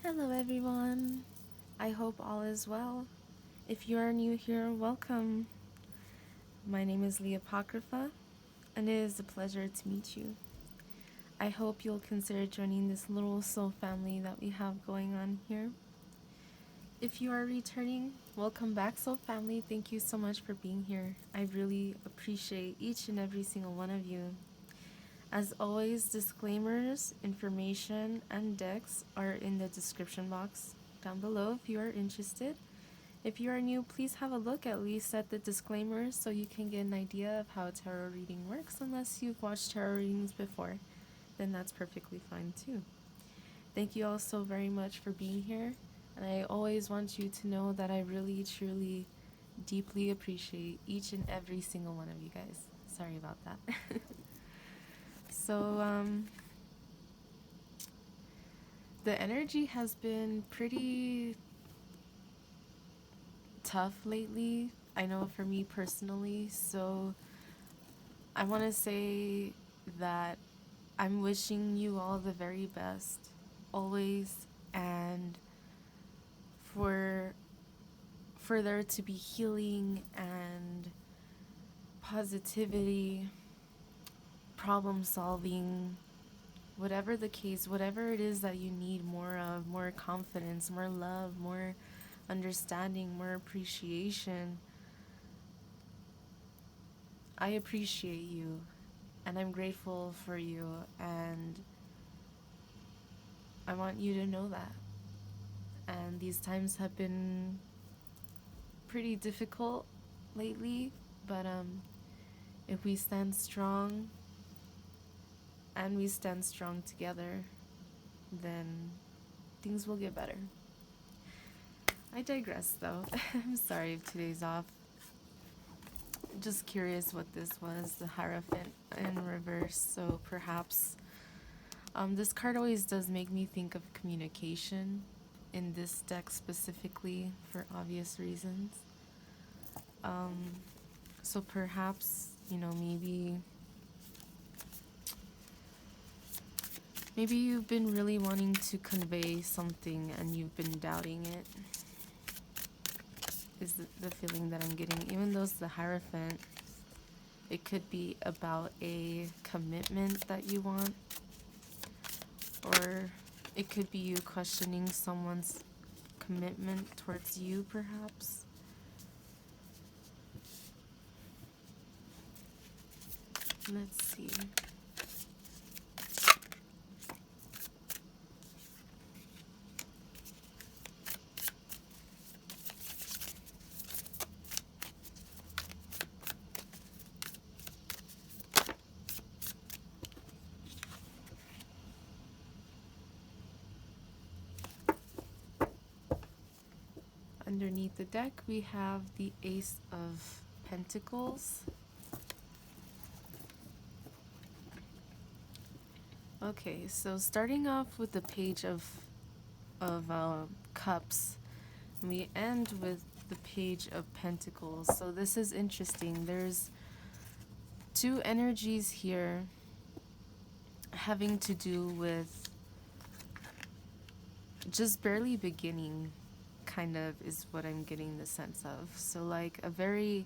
Hello everyone, I hope all is well. If you are new here, welcome. My name is Leah Apocrypha, and it is a pleasure to meet you. I hope you'll consider joining this little soul family that we have going on here. If you are returning, welcome back, soul family. Thank you so much for being here. I really appreciate each and every single one of you. As always, disclaimers, information, and decks are in the description box down below if you are interested. If you are new, please have a look at least at the disclaimers so you can get an idea of how a tarot reading works. Unless you've watched tarot readings before, then that's perfectly fine too. Thank you all so very much for being here, and I always want you to know that I really, truly, deeply appreciate each and every single one of you guys. Sorry about that. So, the energy has been pretty tough lately. I know for me personally, so I want to say that I'm wishing you all the very best always, and for there to be healing and positivity, problem solving, whatever the case, whatever it is that you need more of, more confidence, more love, more understanding, more appreciation. I appreciate you, and I'm grateful for you, and I want you to know that. And these times have been pretty difficult lately, but if we stand strong and we stand strong together, then things will get better. I digress though. I'm sorry if today's off. Just curious what this was, the Hierophant in reverse, so perhaps this card always does make me think of communication in this deck specifically for obvious reasons. So perhaps, maybe you've been really wanting to convey something and you've been doubting it, is the feeling that I'm getting. Even though it's the Hierophant, it could be about a commitment that you want, or it could be you questioning someone's commitment towards you, perhaps. Let's see. Underneath the deck, we have the Ace of Pentacles. Okay, so starting off with the Page of Cups, and we end with the Page of Pentacles. So this is interesting. There's two energies here having to do with just barely beginning, kind of, is what I'm getting the sense of. So like a very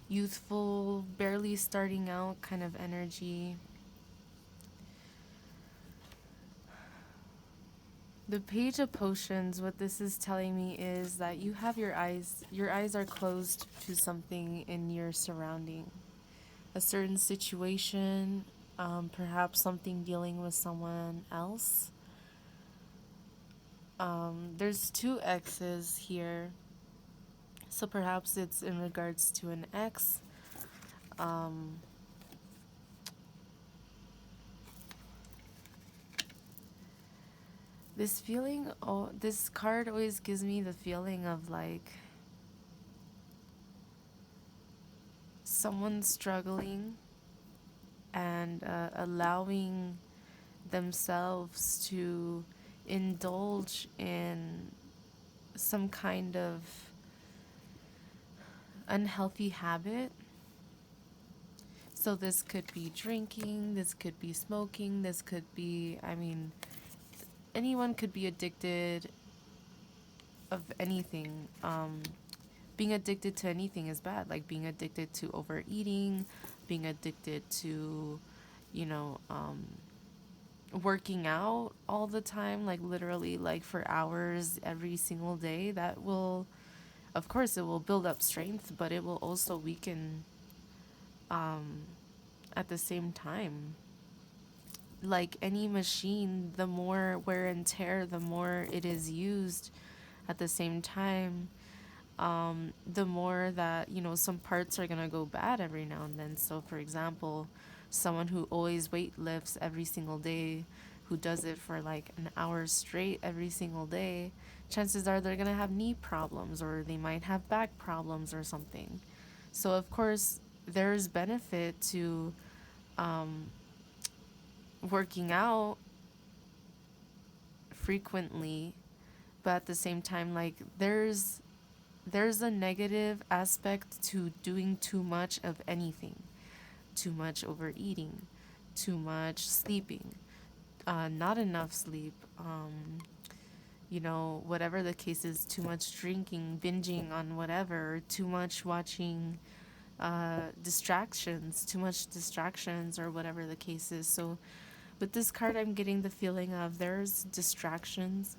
youthful, barely starting out kind of energy. The Page of Potions, what this is telling me is that you have your eyes are closed to something in your surrounding. A certain situation, perhaps something dealing with someone else. There's two X's here, so perhaps it's in regards to an ex. This feeling, this card always gives me the feeling of like someone struggling and allowing themselves to indulge in some kind of unhealthy habit. So this could be drinking, this could be smoking, this could be, anyone could be addicted of anything. Being addicted to anything is bad. Like being addicted to overeating, being addicted to, you know, working out all the time, like literally like for hours every single day. That will, of course, it will build up strength, but it will also weaken at the same time. Like any machine, the more wear and tear, the more it is used at the same time, the more that, you know, some parts are going to go bad every now and then. So, for example, someone who always weight lifts every single day, who does it for like an hour straight every single day, chances are they're going to have knee problems or they might have back problems or something. So, of course, there's benefit to working out frequently, but at the same time, like there's a negative aspect to doing too much of anything. Too much overeating, too much sleeping, not enough sleep, you know, whatever the case is, too much drinking, binging on whatever, too much watching distractions, too much distractions, or whatever the case is. So with this card, I'm getting the feeling of there's distractions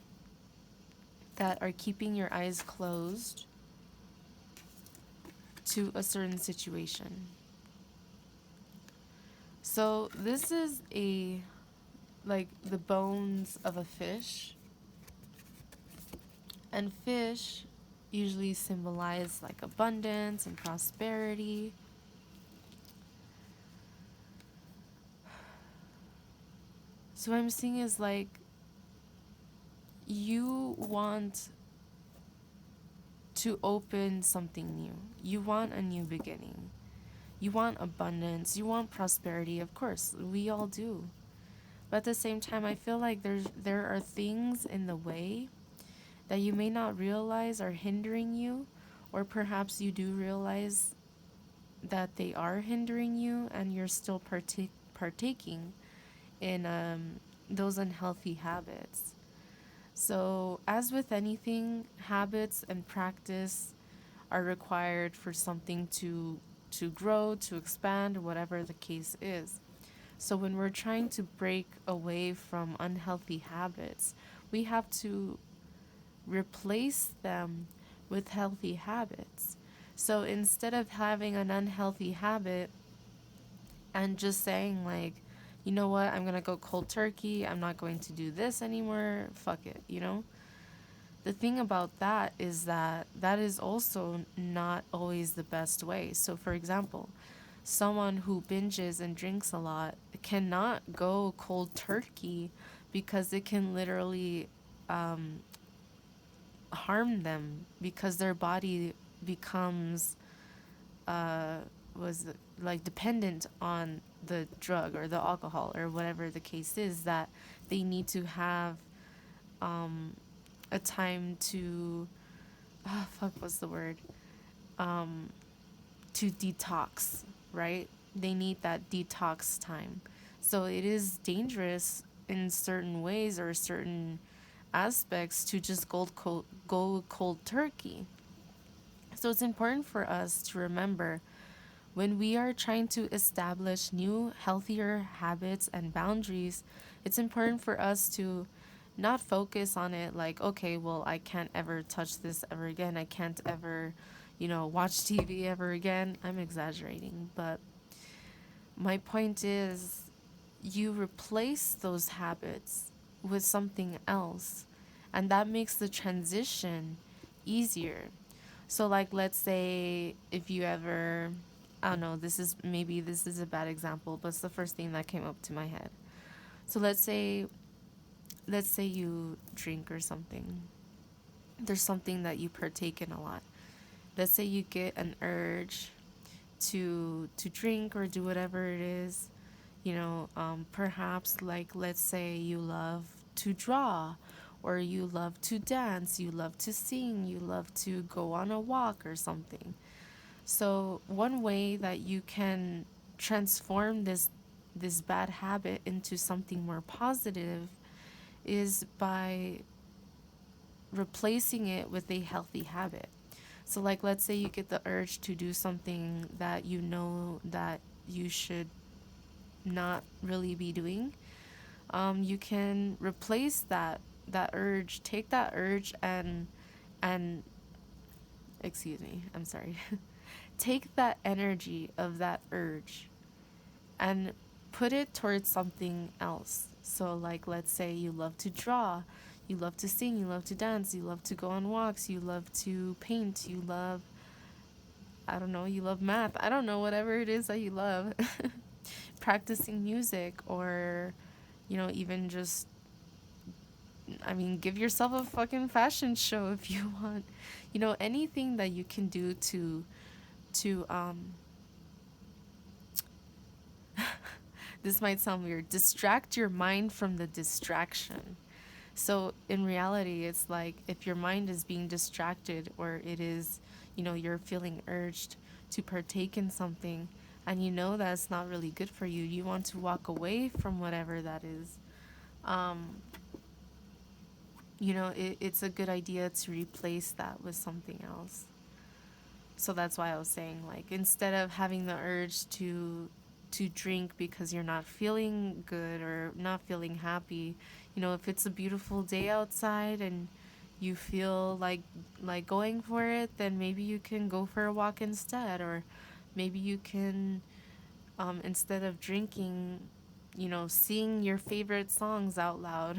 that are keeping your eyes closed to a certain situation. So this is a like the bones of a fish, and fish usually symbolize like abundance and prosperity. So what I'm seeing is like you want to open something new. You want a new beginning. You want abundance. You want prosperity. Of course, we all do. But at the same time, I feel like there are things in the way that you may not realize are hindering you, or perhaps you do realize that they are hindering you and you're still partaking in those unhealthy habits. So, as with anything, habits and practice are required for something to grow, to expand, whatever the case is. So, when we're trying to break away from unhealthy habits, we have to replace them with healthy habits. So instead of having an unhealthy habit and just saying, like, you know what, I'm going to go cold turkey, I'm not going to do this anymore, fuck it, you know? The thing about that is that that is also not always the best way. So, for example, someone who binges and drinks a lot cannot go cold turkey because it can literally harm them because their body becomes was like dependent on the drug or the alcohol or whatever the case is, that they need to have a time to fuck what's the word to detox, right? They need that detox time. So it is dangerous in certain ways or certain aspects to just go cold turkey. So it's important for us to remember when we are trying to establish new, healthier habits and boundaries, it's important for us to not focus on it like, okay, well, I can't ever touch this ever again. I can't ever, you know, watch TV ever again. I'm exaggerating, but my point is you replace those habits with something else, and that makes the transition easier. So like let's say if you ever, I don't know, this is a bad example, but it's the first thing that came up to my head. So let's say you drink or something. There's something that you partake in a lot. Let's say you get an urge to drink or do whatever it is, you know, perhaps like let's say you love to draw, or you love to dance, you love to sing, you love to go on a walk or something. So one way that you can transform this bad habit into something more positive is by replacing it with a healthy habit. So, like, let's say you get the urge to do something that you know that you should not really be doing. You can replace that urge. Take that urge and excuse me. I'm sorry. Take that energy of that urge and put it towards something else. So, like, let's say you love to draw, you love to sing, you love to dance, you love to go on walks, you love to paint, you love, I don't know, you love math. I don't know, whatever it is that you love. Practicing music, or, even just, I mean, give yourself a fucking fashion show if you want. Anything that you can do to this might sound weird, distract your mind from the distraction. So in reality, it's like if your mind is being distracted, or it is, you're feeling urged to partake in something, and that's not really good for you, you want to walk away from whatever that is. It's a good idea to replace that with something else. So that's why I was saying, like, instead of having the urge to drink because you're not feeling good or not feeling happy, if it's a beautiful day outside and you feel like going for it, then maybe you can go for a walk instead. Or maybe you can, instead of drinking, sing your favorite songs out loud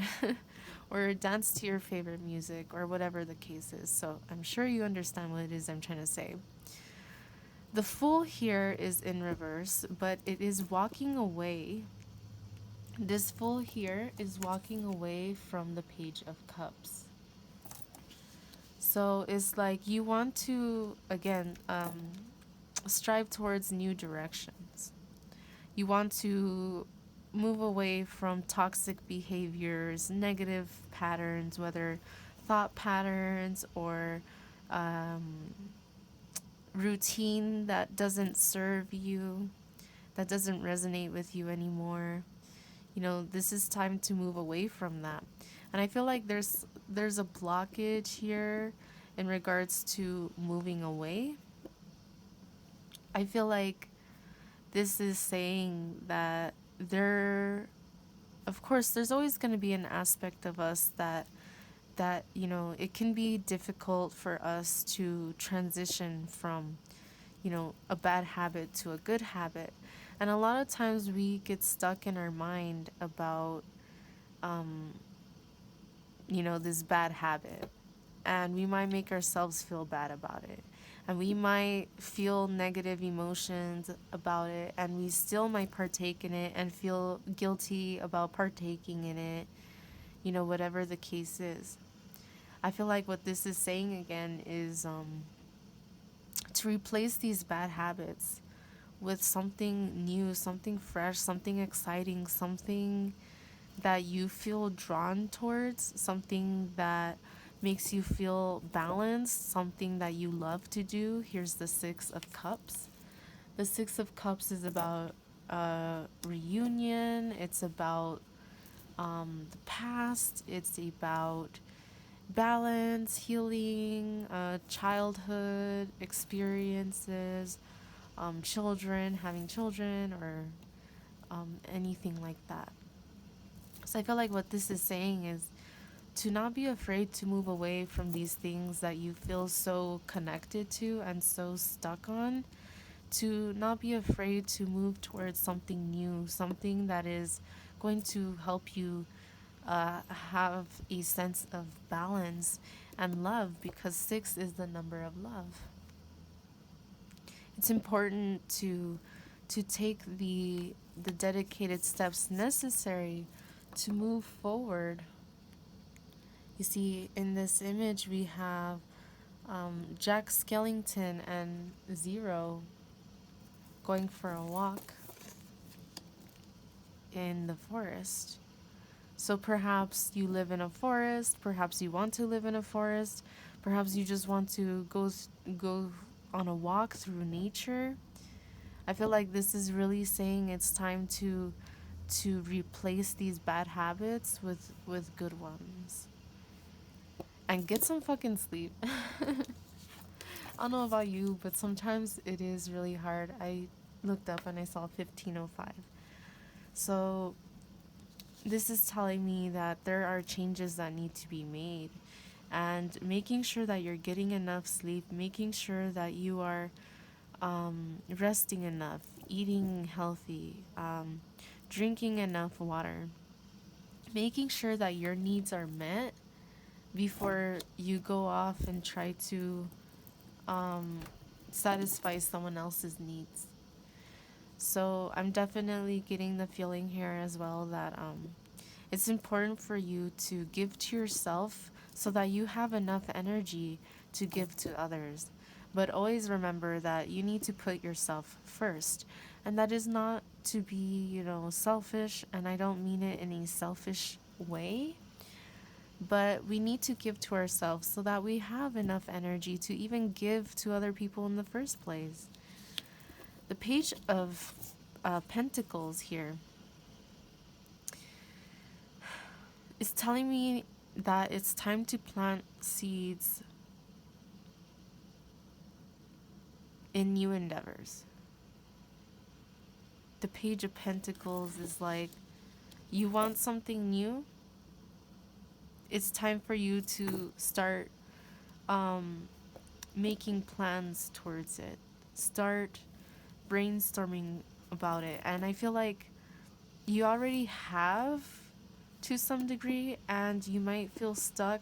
or dance to your favorite music, or whatever the case is. So I'm sure you understand what it is I'm trying to say. The Fool here is in reverse, but it is walking away. This Fool here is walking away from the Page of Cups. So it's like you want to, again, strive towards new directions. You want to move away from toxic behaviors, negative patterns, whether thought patterns or routine that doesn't serve you, that doesn't resonate with you anymore. This is time to move away from that. And I feel like there's a blockage here in regards to moving away. I feel like this is saying that of course, there's always going to be an aspect of us that it can be difficult for us to transition from, a bad habit to a good habit. And a lot of times we get stuck in our mind about, this bad habit. And we might make ourselves feel bad about it. And we might feel negative emotions about it. And we still might partake in it and feel guilty about partaking in it, whatever the case is. I feel like what this is saying again is to replace these bad habits with something new, something fresh, something exciting, something that you feel drawn towards, something that makes you feel balanced, something that you love to do. Here's the Six of Cups. The Six of Cups is about reunion. It's about the past. It's about balance, healing, childhood experiences, children, having children, or anything like that. So I feel like what this is saying is to not be afraid to move away from these things that you feel so connected to and so stuck on. To not be afraid to move towards something new, something that is going to help you have a sense of balance and love, because 6 is the number of love. It's important to take the dedicated steps necessary to move forward. You see, in this image we have Jack Skellington and Zero going for a walk in the forest. So perhaps you live in a forest, perhaps you want to live in a forest, perhaps you just want to go on a walk through nature. I feel like this is really saying it's time to to replace these bad habits with good ones. And get some fucking sleep. I don't know about you, but sometimes it is really hard. I looked up and I saw 15:05. So this is telling me that there are changes that need to be made, and making sure that you're getting enough sleep, making sure that you are resting enough, eating healthy, drinking enough water, making sure that your needs are met before you go off and try to satisfy someone else's needs. So I'm definitely getting the feeling here as well that it's important for you to give to yourself so that you have enough energy to give to others. But always remember that you need to put yourself first. And that is not to be, selfish, and I don't mean it in a selfish way. But we need to give to ourselves so that we have enough energy to even give to other people in the first place. The Page of Pentacles here is telling me that it's time to plant seeds in new endeavors. The Page of Pentacles is like, you want something new? It's time for you to start making plans towards it. Start brainstorming about it. And I feel like you already have to some degree, and you might feel stuck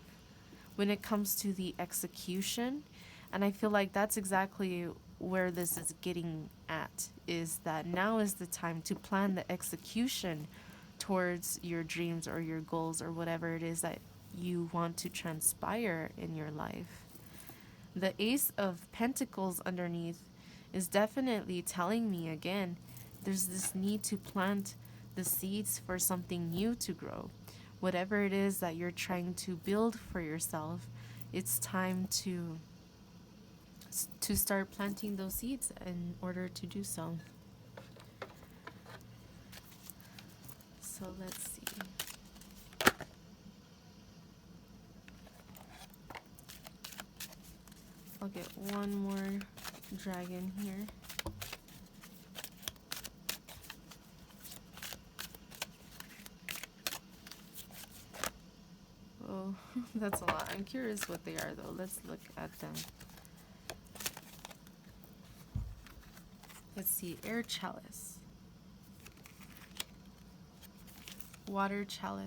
when it comes to the execution. And I feel like that's exactly where this is getting at, is that now is the time to plan the execution towards your dreams or your goals or whatever it is that you want to transpire in your life. The Ace of Pentacles underneath is definitely telling me again, there's this need to plant the seeds for something new to grow. Whatever it is that you're trying to build for yourself, it's time to start planting those seeds in order to do so. So let's see. I'll get one more dragon here. Oh, that's a lot. I'm curious what they are though. Let's look at them. Let's see. Air chalice. Water chalice.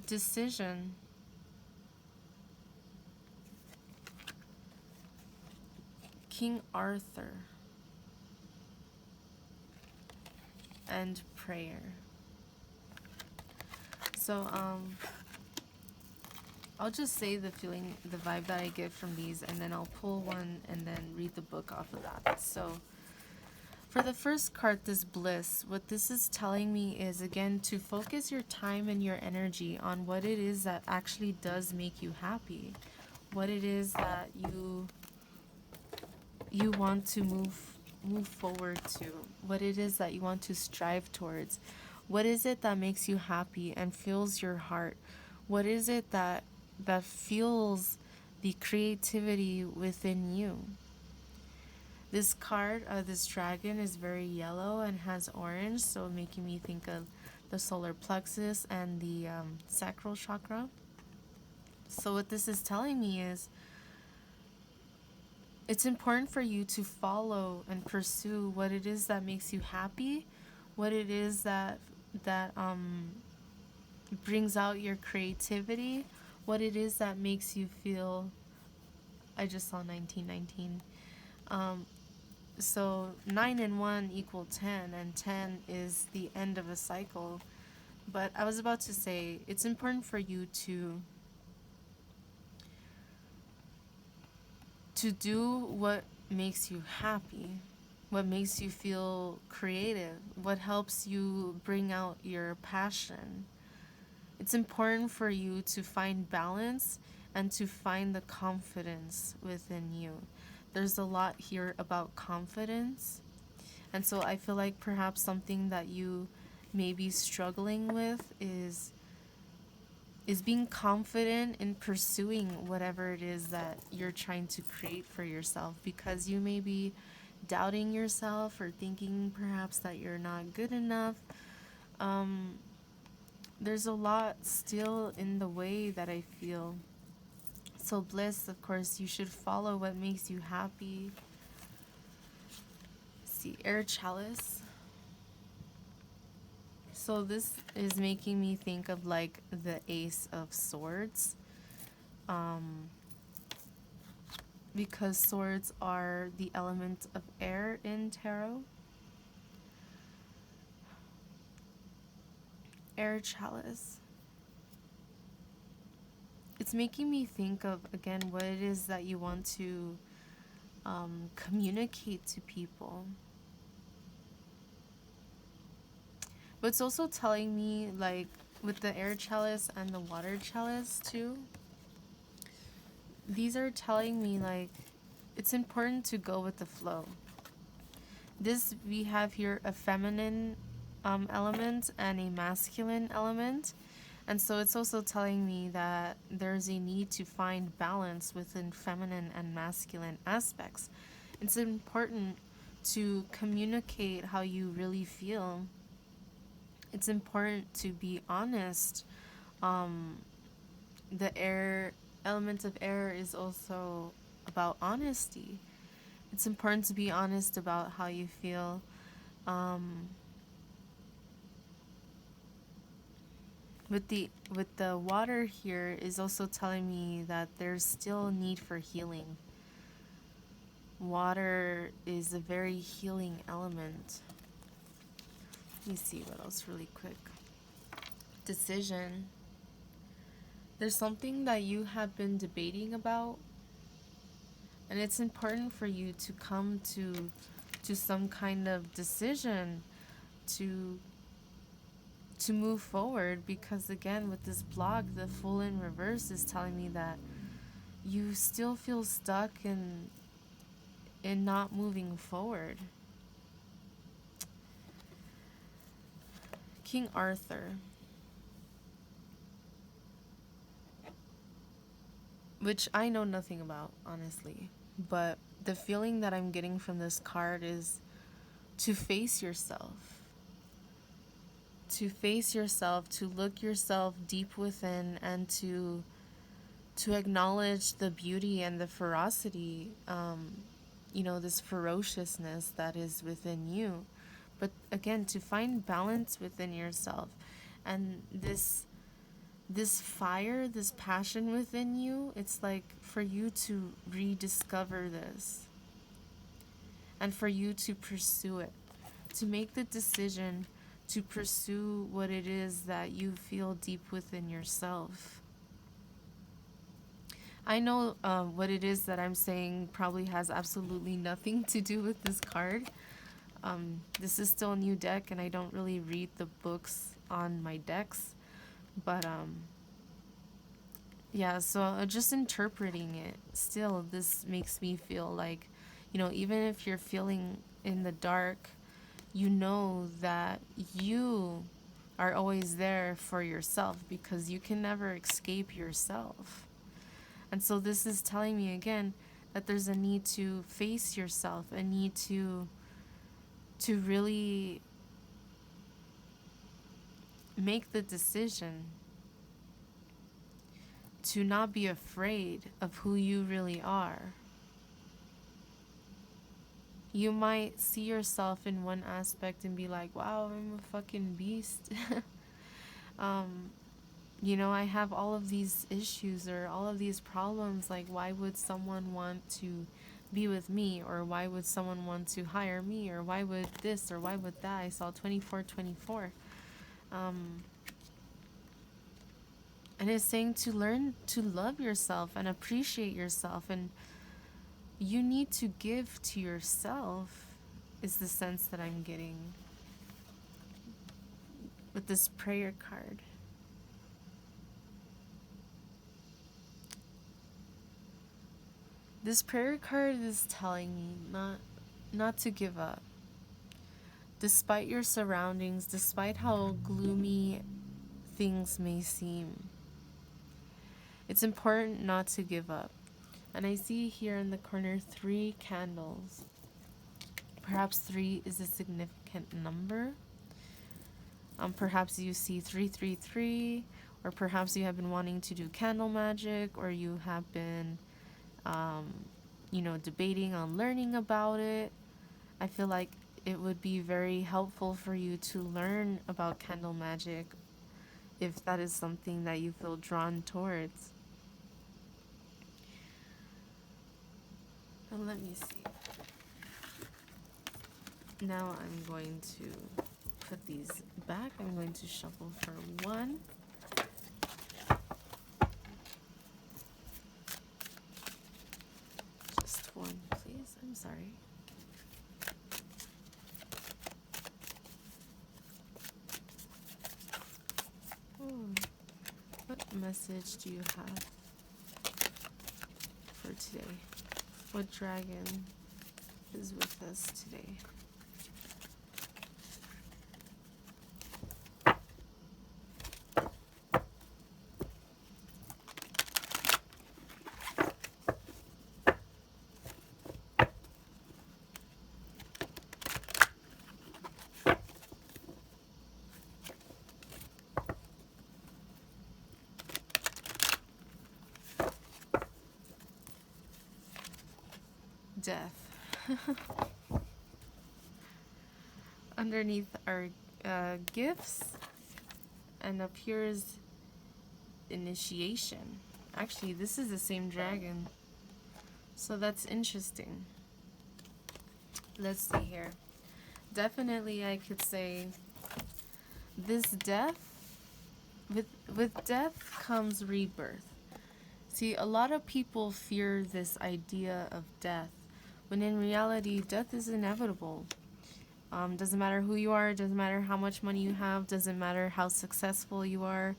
Decision. King Arthur. And prayer. So, I'll just say the feeling, the vibe that I get from these, and then I'll pull one and then read the book off of that. So, for the first card, this bliss, what this is telling me is, again, to focus your time and your energy on what it is that actually does make you happy. What it is that you want to move forward to. What it is that you want to strive towards. What is it that makes you happy and fills your heart? What is it that fuels the creativity within you? This card, this dragon, is very yellow and has orange, so making me think of the solar plexus and the sacral chakra. So what this is telling me is, it's important for you to follow and pursue what it is that makes you happy, what it is that brings out your creativity, what it is that makes you feel. I just saw 1919. So 9 and 1 equal 10, and 10 is the end of a cycle. But I was about to say, it's important for you to do what makes you happy, what makes you feel creative, what helps you bring out your passion. It's important for you to find balance and to find the confidence within you. There's a lot here about confidence, And so I feel like perhaps something that you may be struggling with is being confident in pursuing whatever it is that you're trying to create for yourself, because you may be doubting yourself or thinking perhaps that you're not good enough. There's a lot still in the way that I feel. So bliss, of course, you should follow what makes you happy. See, air chalice. So this is making me think of like the Ace of Swords. Because swords are the element of air in tarot. Air chalice. It's making me think of, again, what it is that you want to communicate to people. But it's also telling me, like, with the air chalice and the water chalice too, these are telling me, like, it's important to go with the flow. This, we have here a feminine element and a masculine element. And so it's also telling me that there's a need to find balance within feminine and masculine aspects. It's important to communicate how you really feel. It's important to be honest. The air element of air is also about honesty. It's important to be honest about how you feel. With the water here is also telling me that there's still a need for healing. Water is a very healing element. Let me see what else really quick. Decision. There's something that you have been debating about, and it's important for you to come to some kind of decision to move forward, because again, with this block, the Fool in reverse is telling me that you still feel stuck in not moving forward. King Arthur, which I know nothing about, honestly, but the feeling that I'm getting from this card is to face yourself. To face yourself, to look yourself deep within, and to acknowledge the beauty and the ferocity, this ferociousness that is within you. But again, to find balance within yourself, and this fire, this passion within you, it's like for you to rediscover this and for you to pursue it, to make the decision to pursue what it is that you feel deep within yourself. I know what it is that I'm saying probably has absolutely nothing to do with this card. This is still a new deck, and I don't really read the books on my decks. But, yeah, so just interpreting it, still, this makes me feel like, even if you're feeling in the dark, you know that you are always there for yourself, because you can never escape yourself. And so this is telling me again that there's a need to face yourself, a need to really make the decision to not be afraid of who you really are. You might see yourself in one aspect and be like, wow, I'm a fucking beast. I have all of these issues or all of these problems. Like, why would someone want to be with me? Or why would someone want to hire me? Or why would this? Or why would that? I saw 2424. And it's saying to learn to love yourself and appreciate yourself. And you need to give to yourself, is the sense that I'm getting with this prayer card. This prayer card is telling me not to give up. Despite your surroundings, despite how gloomy things may seem, it's important not to give up. And I see here in the corner 3 candles. Perhaps 3 is a significant number. Perhaps you see 333, or perhaps you have been wanting to do candle magic, or you have been, debating on learning about it. I feel like it would be very helpful for you to learn about candle magic if that is something that you feel drawn towards. And let me see. Now I'm going to put these back. I'm going to shuffle for 1. Just 1, please. I'm sorry. What message do you have for today? What dragon is with us today? Death. Underneath are gifts, and up here is initiation. Actually, this is the same dragon, so that's interesting. Let's see here. Definitely I could say this death, with death comes rebirth. See, a lot of people fear this idea of death, when in reality, death is inevitable. Doesn't matter who you are, doesn't matter how much money you have, doesn't matter how successful you are.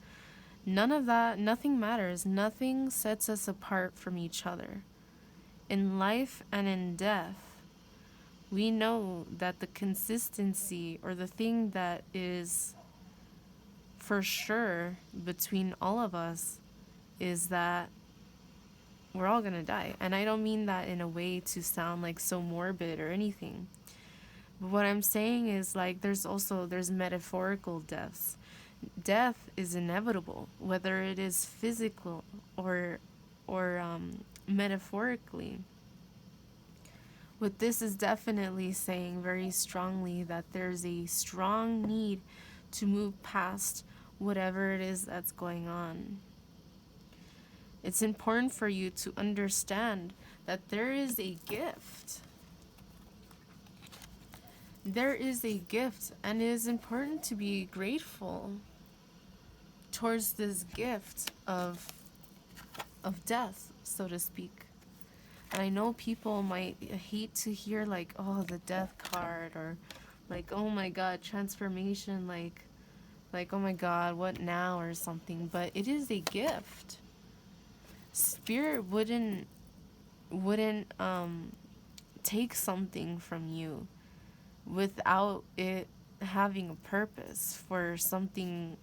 None of that, nothing matters. Nothing sets us apart from each other. In life and in death, we know that the consistency, or the thing that is for sure between all of us, is that we're all gonna die. And I don't mean that in a way to sound like so morbid or anything. But what I'm saying is, like, there's metaphorical deaths. Death is inevitable, whether it is physical or metaphorically. What this is definitely saying very strongly, that there's a strong need to move past whatever it is that's going on. It's important for you to understand that there is a gift. There is a gift, and it is important to be grateful towards this gift of death, so to speak. And I know people might hate to hear, like, oh, the death card, or like, oh my god, transformation, like oh my god, what now, or something. But it is a gift. Spirit wouldn't take something from you without it having a purpose for something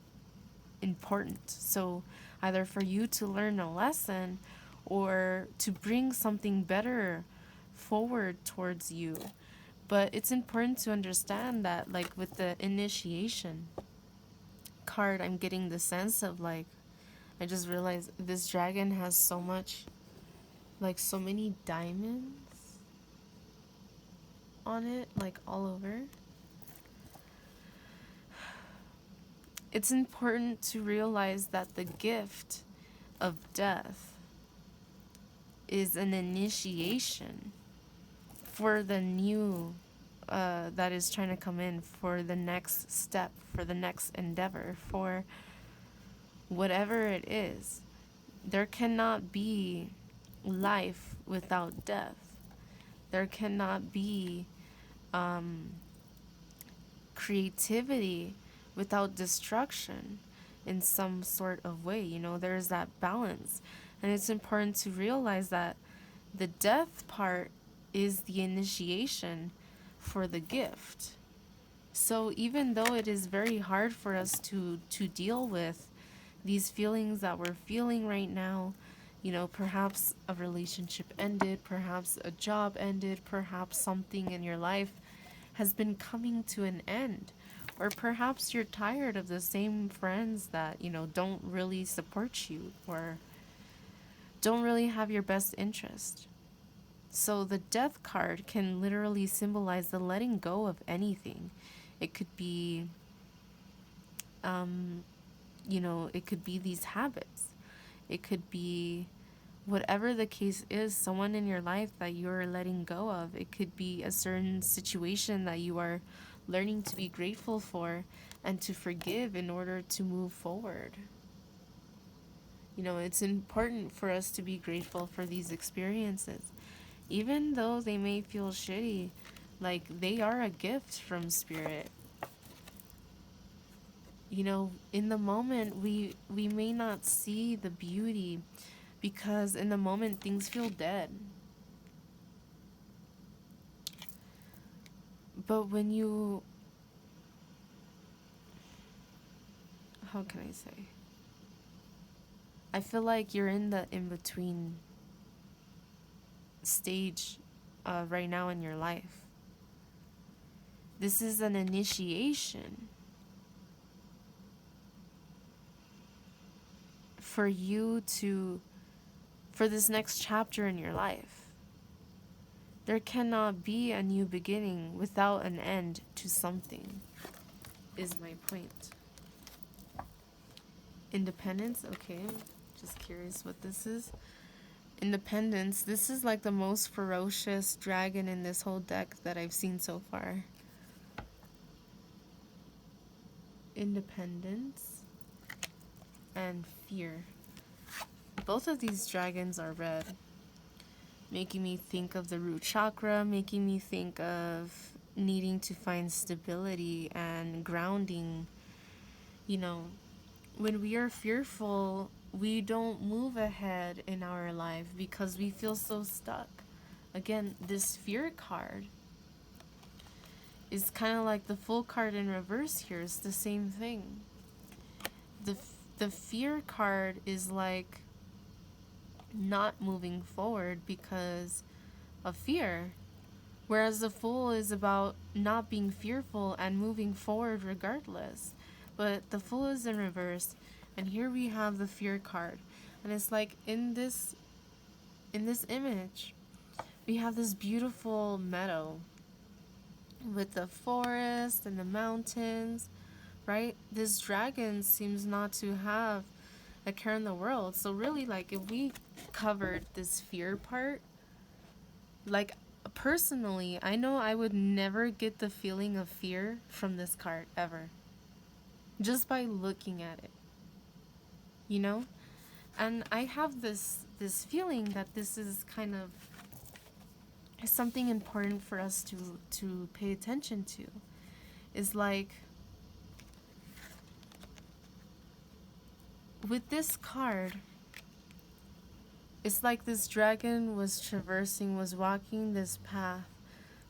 important. So either for you to learn a lesson, or to bring something better forward towards you. But it's important to understand that, like, with the initiation card, I'm getting the sense of, like, I just realized this dragon has so much, like, so many diamonds on it, like, all over. It's important to realize that the gift of death is an initiation for the new that is trying to come in, for the next step, for the next endeavor, for whatever it is. There cannot be life without death. There cannot be creativity without destruction in some sort of way. You know, there's that balance. And it's important to realize that the death part is the initiation for the gift. So even though it is very hard for us to deal with these feelings that we're feeling right now, perhaps a relationship ended, perhaps a job ended, perhaps something in your life has been coming to an end, or perhaps you're tired of the same friends that, don't really support you or don't really have your best interest. So the death card can literally symbolize the letting go of anything. It could be, it could be these habits. It could be whatever the case is, someone in your life that you're letting go of. It could be a certain situation that you are learning to be grateful for and to forgive in order to move forward. It's important for us to be grateful for these experiences. Even though they may feel shitty, like they are a gift from spirit. In the moment we may not see the beauty because in the moment things feel dead. But when you, how can I say? I feel like you're in the in-between stage right now in your life. This is an initiation for you for this next chapter in your life. There cannot be a new beginning without an end to something, is my point. Independence, okay. Just curious what this is. Independence, this is like the most ferocious dragon in this whole deck that I've seen so far. Independence and fear. Both of these dragons are red, making me think of the root chakra, making me think of needing to find stability and grounding. When we are fearful, we don't move ahead in our life because we feel so stuck. Again, this fear card is kind of like the Fool card in reverse here. It's the same thing. The fear card is like not moving forward because of fear, whereas the Fool is about not being fearful and moving forward regardless. But the Fool is in reverse, and here we have the fear card, and it's like in this image we have this beautiful meadow with the forest and the mountains, right? This dragon seems not to have a care in the world. So really, like, if we covered this fear part, like, personally, I know I would never get the feeling of fear from this card ever, just by looking at it, and I have this feeling that this is kind of something important for us to pay attention to. Is like, with this card, it's like this dragon was walking this path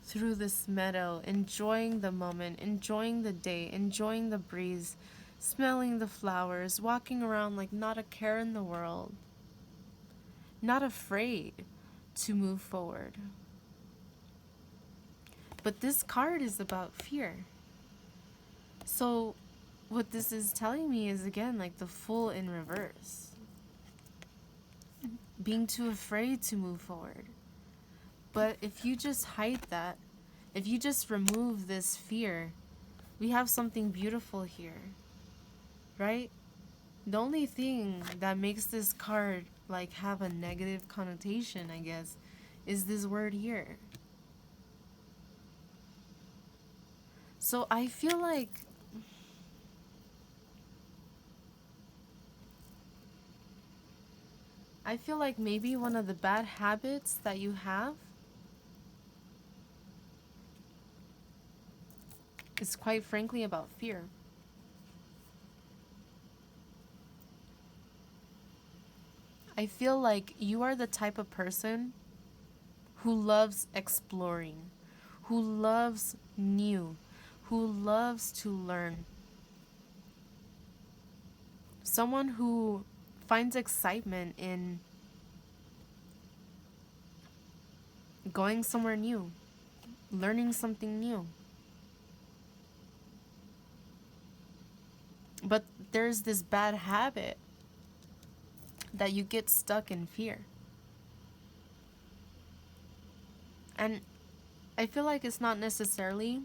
through this meadow, enjoying the moment, enjoying the day, enjoying the breeze, smelling the flowers, walking around like not a care in the world, not afraid to move forward. But this card is about fear. So what this is telling me is, again, like the Fool in reverse. Being too afraid to move forward. But if you just hide that, if you just remove this fear, we have something beautiful here, right? The only thing that makes this card like have a negative connotation, I guess, is this word here. So I feel like maybe one of the bad habits that you have is quite frankly about fear. I feel like you are the type of person who loves exploring, who loves new, who loves to learn, someone who finds excitement in going somewhere new, learning something new. But there's this bad habit that you get stuck in fear. And I feel like it's not necessarily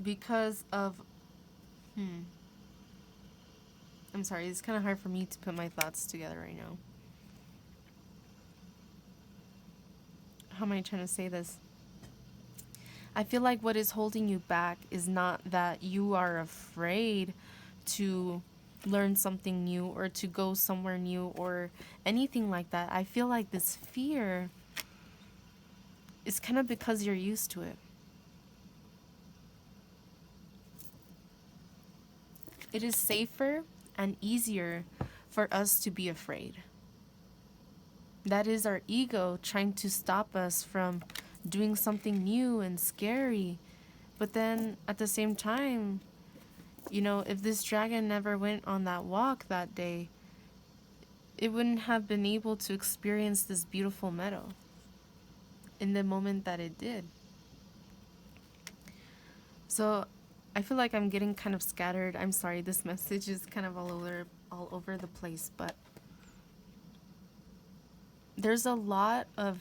because of, I'm sorry, it's kind of hard for me to put my thoughts together right now. How am I trying to say this? I feel like what is holding you back is not that you are afraid to learn something new or to go somewhere new or anything like that. I feel like this fear is kind of because you're used to it. It is safer and easier for us to be afraid. That is our ego trying to stop us from doing something new and scary. But then at the same time, you know, if this dragon never went on that walk that day, it wouldn't have been able to experience this beautiful meadow in the moment that it did. So I feel like I'm getting kind of scattered. I'm sorry, this message is kind of all over the place, but there's a lot of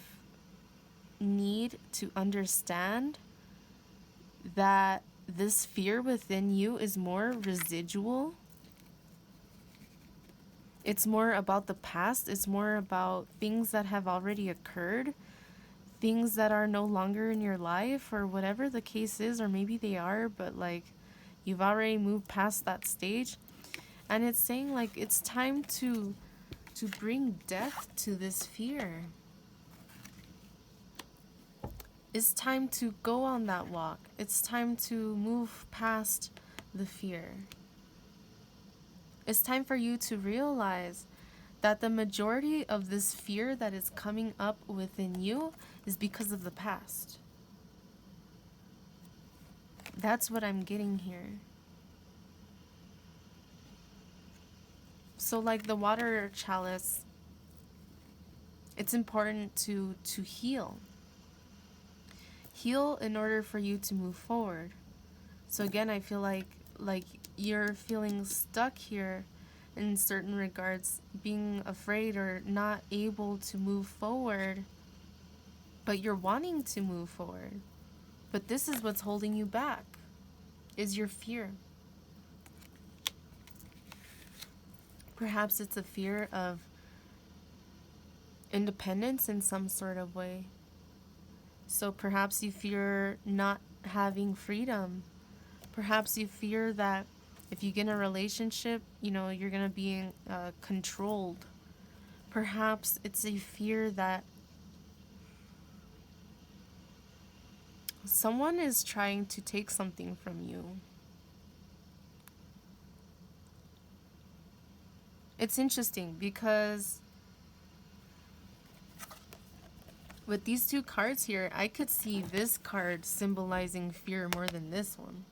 need to understand that this fear within you is more residual. It's more about the past. It's more about things that have already occurred, things that are no longer in your life, or whatever the case is, or maybe they are, but like you've already moved past that stage. And it's saying like it's time to bring death to this fear. It's time to go on that walk. It's time to move past the fear. It's time for you to realize that the majority of this fear that is coming up within you is because of the past. That's what I'm getting here. So like the water chalice, it's important to heal. Heal in order for you to move forward. So again, I feel like you're feeling stuck here in certain regards, being afraid or not able to move forward, but you're wanting to move forward. But this is what's holding you back, is your fear. Perhaps it's a fear of independence in some sort of way. So perhaps you fear not having freedom. Perhaps you fear that if you get in a relationship, you know, you're going to be controlled. Perhaps it's a fear that someone is trying to take something from you. It's interesting because with these two cards here, I could see this card symbolizing fear more than this one.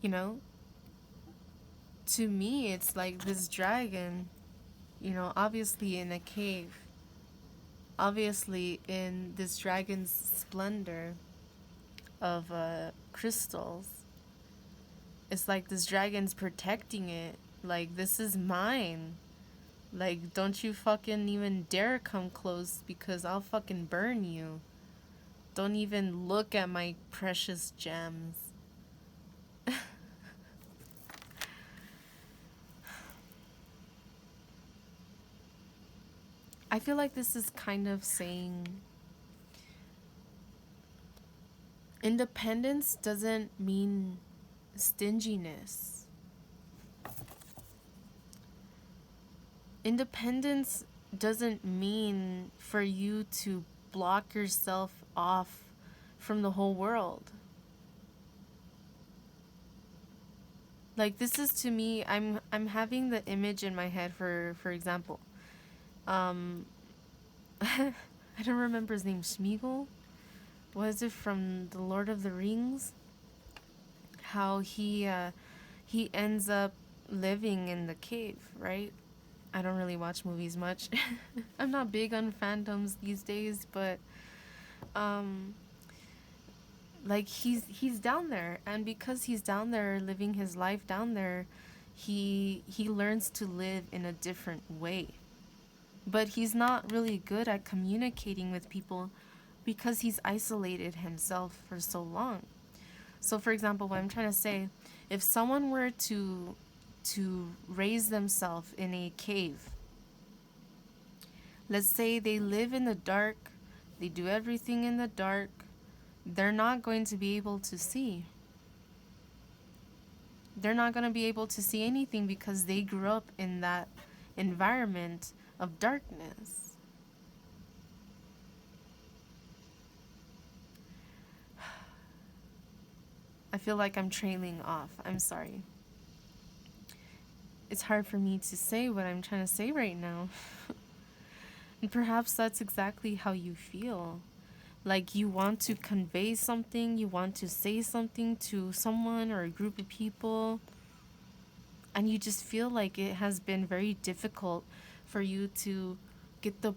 You know? To me, it's like this dragon, you know, obviously in a cave. Obviously in this dragon's splendor of crystals. It's like this dragon's protecting it. Like, this is mine. Like, don't you fucking even dare come close because I'll fucking burn you. Don't even look at my precious gems. I feel like this is kind of saying independence doesn't mean stinginess. Independence doesn't mean for you to block yourself off from the whole world. Like, this is, to me, I'm having the image in my head, for example. I don't remember his name, Smeagol? Was it from The Lord of the Rings? How he ends up living in the cave, right? I don't really watch movies much. I'm not big on fandoms these days, but um like he's down there, and because he's down there living his life down there, he learns to live in a different way. But he's not really good at communicating with people because he's isolated himself for so long. So for example, what I'm trying to say, if someone were to raise themselves in a cave, let's say they live in the dark, they do everything in the dark, they're not going to be able to see. They're not going to be able to see anything because they grew up in that environment of darkness. I feel like I'm trailing off. I'm sorry. It's hard for me to say what I'm trying to say right now. And perhaps that's exactly how you feel. Like you want to convey something, you want to say something to someone or a group of people, and you just feel like it has been very difficult for you to get the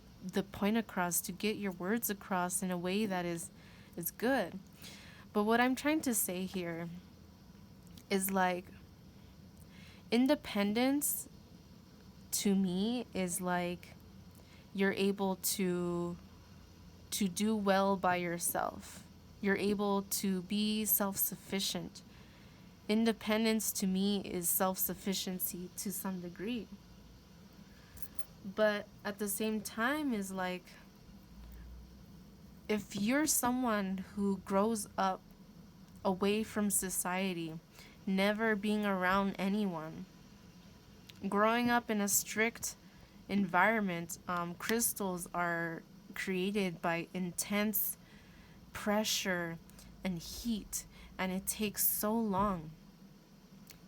point across, to get your words across in a way that is good. But what I'm trying to say here is like independence to me is like you're able to do well by yourself. You're able to be self-sufficient. Independence to me is self-sufficiency to some degree. But at the same time is like if you're someone who grows up away from society, never being around anyone, growing up in a strict environment, crystals are created by intense pressure and heat, and it takes so long,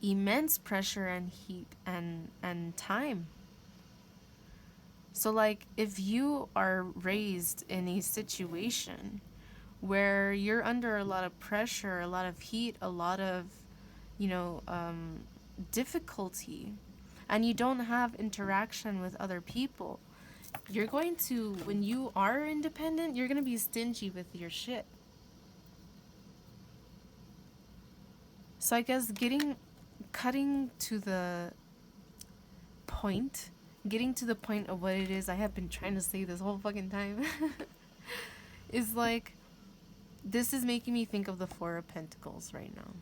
immense pressure and heat and time. So like if you are raised in a situation where you're under a lot of pressure, a lot of heat, a lot of difficulty, and you don't have interaction with other people, you're going to, when you are independent, you're going to be stingy with your shit. So I guess cutting to the point, getting to the point of what it is I have been trying to say this whole fucking time is like, this is making me think of the Four of Pentacles right now.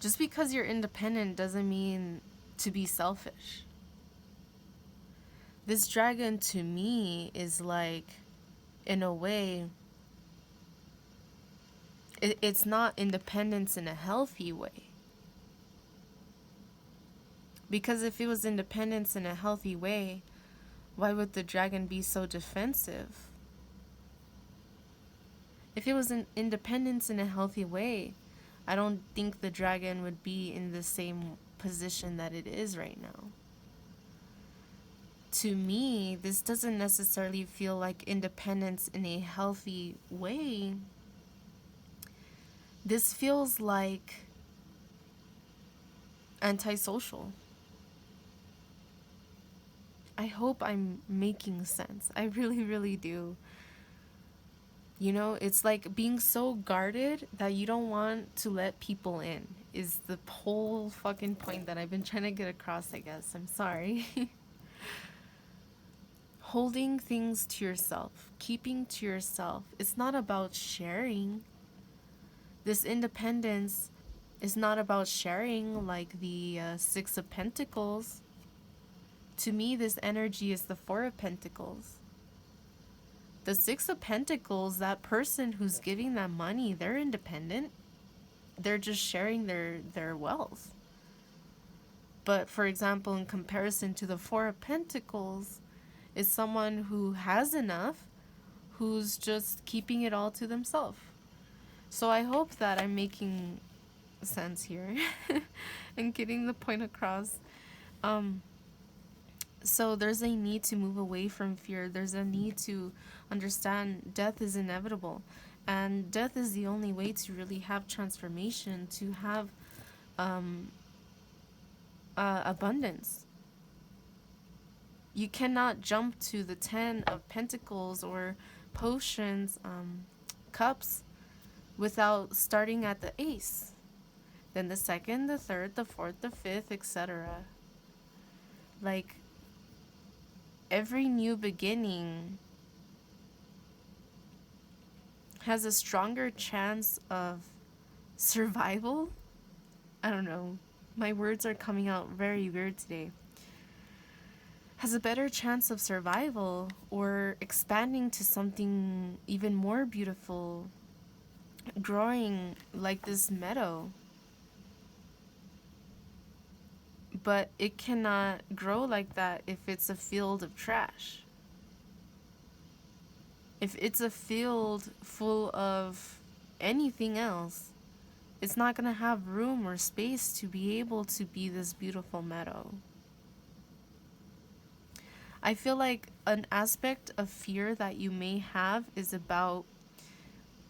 Just because you're independent doesn't mean to be selfish. This dragon to me is like, in a way, it's not independence in a healthy way. Because if it was independence in a healthy way, why would the dragon be so defensive? If it was an independence in a healthy way, I don't think the dragon would be in the same position that it is right now. To me, this doesn't necessarily feel like independence in a healthy way. This feels like antisocial. I hope I'm making sense. I really, really do. You know, it's like being so guarded that you don't want to let people in is the whole fucking point that I've been trying to get across, I guess. I'm sorry. Holding things to yourself, keeping to yourself. It's not about sharing. This independence is not about sharing like the Six of Pentacles. To me, this energy is the Four of Pentacles. The Six of Pentacles, that person who's giving that money, they're independent. They're just sharing their wealth. But for example, in comparison to the Four of Pentacles, is someone who has enough, who's just keeping it all to themselves. So I hope that I'm making sense here and getting the point across. So there's a need to move away from fear. There's a need to understand death is inevitable. And death is the only way to really have transformation, to have um, abundance. You cannot jump to the 10 of Pentacles or potions, cups, without starting at the ace. Then the second, the third, the fourth, the fifth, etc. Like, every new beginning has a stronger chance of survival. I don't know. My words are coming out very weird today. Has a better chance of survival or expanding to something even more beautiful, growing like this meadow. But it cannot grow like that if it's a field of trash. If it's a field full of anything else, it's not going to have room or space to be able to be this beautiful meadow. I feel like an aspect of fear that you may have is about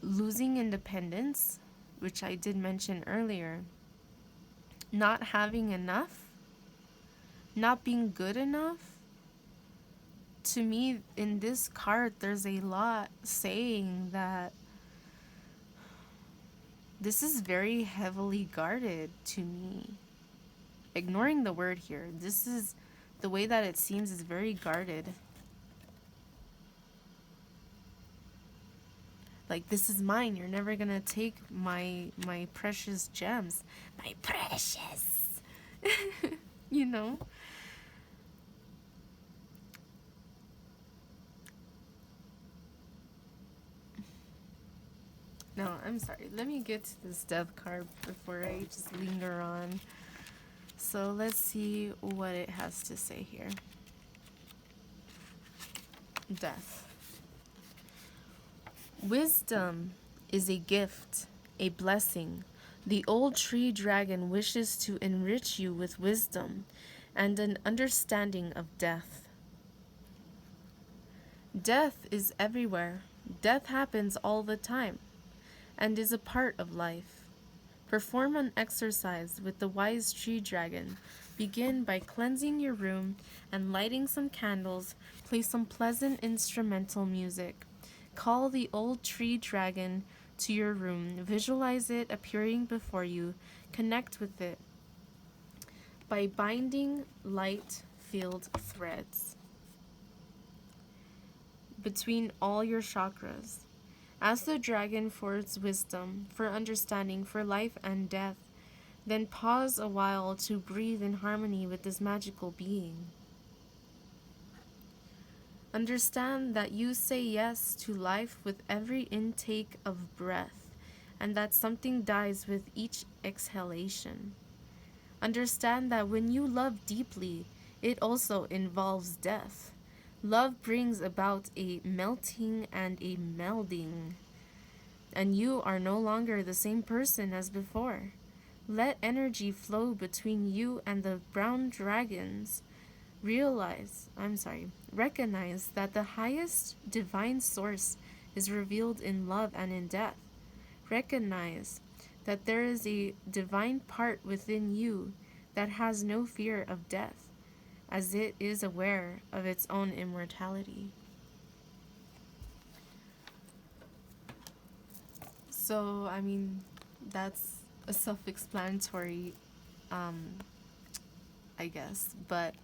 losing independence, which I did mention earlier, not having enough, not being good enough. To me, in this card, there's a lot saying that this is very heavily guarded to me. Ignoring the word here, this is the way that it seems is very guarded. Like, this is mine. You're never gonna take my precious gems. My precious. You know? No, I'm sorry. Let me get to this death card before I just linger on. So let's see what it has to say here. Death. Wisdom is a gift, a blessing. The old tree dragon wishes to enrich you with wisdom and an understanding of death. Death is everywhere. Death happens all the time and is a part of life. Perform an exercise with the wise tree dragon. Begin by cleansing your room and lighting some candles. Play some pleasant instrumental music. Call the old tree dragon to your room. Visualize it appearing before you. Connect with it by binding light-filled threads between all your chakras. Ask the dragon for its wisdom, for understanding, for life and death. Then pause a while to breathe in harmony with this magical being. Understand that you say yes to life with every intake of breath, and that something dies with each exhalation. Understand that when you love deeply, it also involves death. Love brings about a melting and a melding, and you are no longer the same person as before. Let energy flow between you and the brown dragons. Recognize that the highest divine source is revealed in love and in death. Recognize that there is a divine part within you that has no fear of death, as it is aware of its own immortality. So, I mean, that's a self-explanatory, I guess, but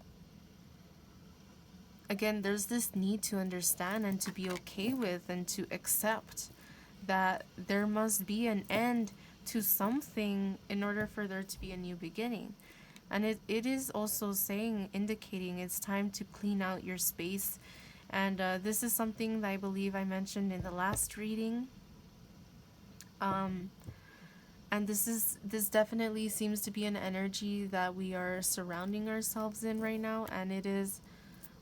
again, there's this need to understand and to be okay with and to accept that there must be an end to something in order for there to be a new beginning. And it is also indicating it's time to clean out your space. And this is something that I believe I mentioned in the last reading. And this definitely seems to be an energy that we are surrounding ourselves in right now. And it is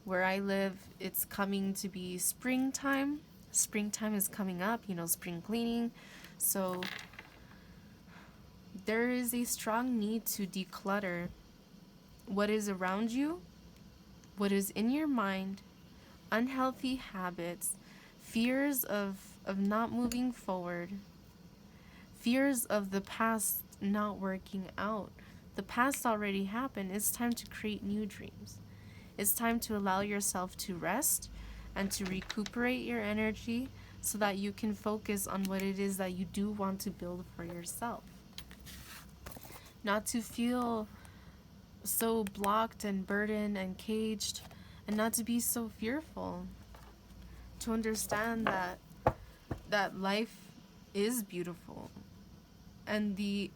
where I live, it's coming to be springtime. Springtime is coming up, spring cleaning. So there is a strong need to declutter what is around you what is in your mind, unhealthy habits, fears of not moving forward, fears of the past not working out. The past already happened. It's time to create new dreams. It's time to allow yourself to rest and to recuperate your energy so that you can focus on what it is that you do want to build for yourself. Not to feel so blocked and burdened and caged, and not to be so fearful. To understand that life is beautiful, and the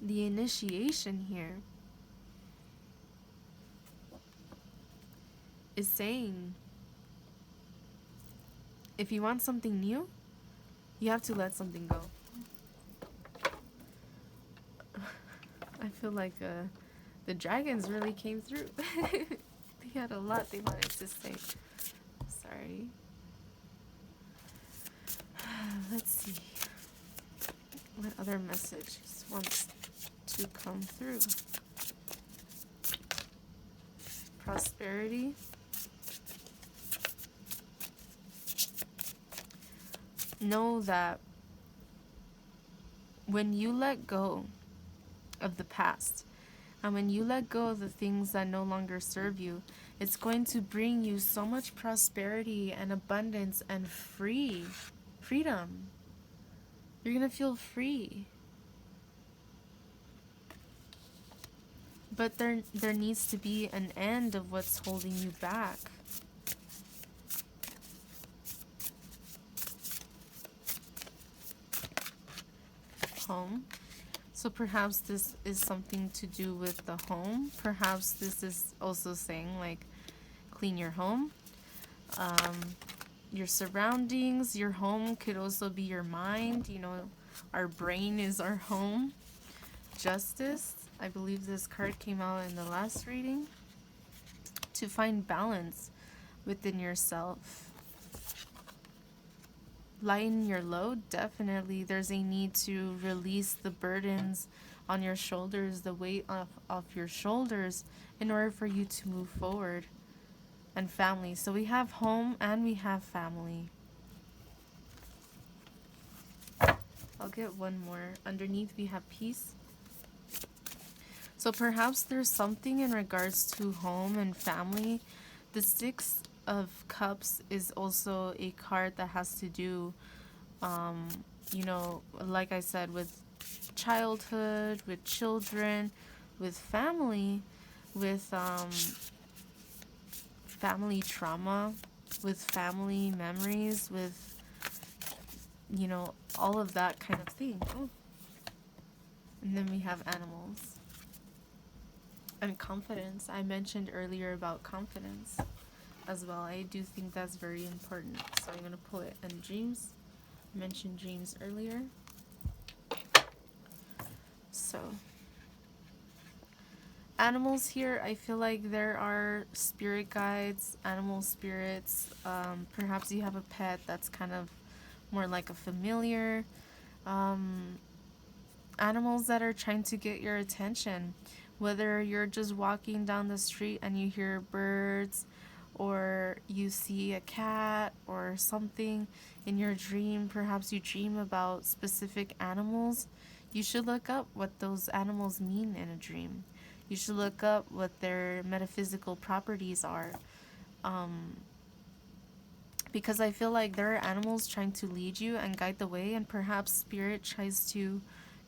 initiation here is saying, if you want something new, you have to let something go. I feel like the dragons really came through. They had a lot they wanted to say. Sorry. Let's see. What other message wants to come through? Prosperity. Know that when you let go of the past, and when you let go of the things that no longer serve you, it's going to bring you so much prosperity and abundance and freedom. You're going to feel free. But there needs to be an end of what's holding you back. Home. So perhaps this is something to do with the home. Perhaps this is also saying, like, clean your home, your surroundings. Your home could also be your mind. You know, our brain is our home. Justice. I believe this card came out in the last reading. To find balance within yourself. Lighten your load. Definitely there's a need to release the burdens on your shoulders, the weight off your shoulders, in order for you to move forward. And family. So we have home and we have family. I'll get one more. Underneath we have peace. So perhaps there's something in regards to home and family. The Six of Cups is also a card that has to do, you know, like I said, with childhood, with children, with family, with family trauma, with family memories, with, you know, all of that kind of thing. Oh. And then we have animals. And confidence. I mentioned earlier about confidence as well. I do think that's very important. So I'm going to pull it in dreams. I mentioned dreams earlier. So animals here, I feel like there are spirit guides, animal spirits. Perhaps you have a pet that's kind of more like a familiar. Animals that are trying to get your attention. Whether you're just walking down the street and you hear birds, or you see a cat or something in your dream, perhaps you dream about specific animals, you should look up what those animals mean in a dream. You should look up what their metaphysical properties are. Because I feel like there are animals trying to lead you and guide the way, and perhaps spirit tries to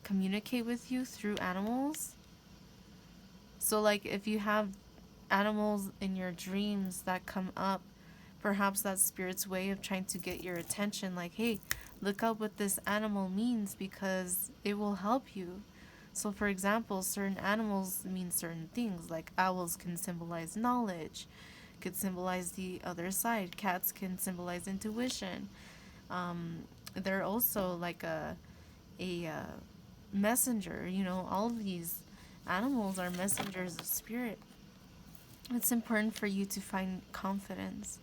communicate with you through animals. So like if you have animals in your dreams that come up, perhaps that's spirit's way of trying to get your attention, like, hey, look up what this animal means because it will help you. So for example, certain animals mean certain things, like owls can symbolize knowledge, could symbolize the other side. Cats can symbolize intuition. They're also like a messenger, you know. All of these animals are messengers of spirit. It's important for you to find confidence,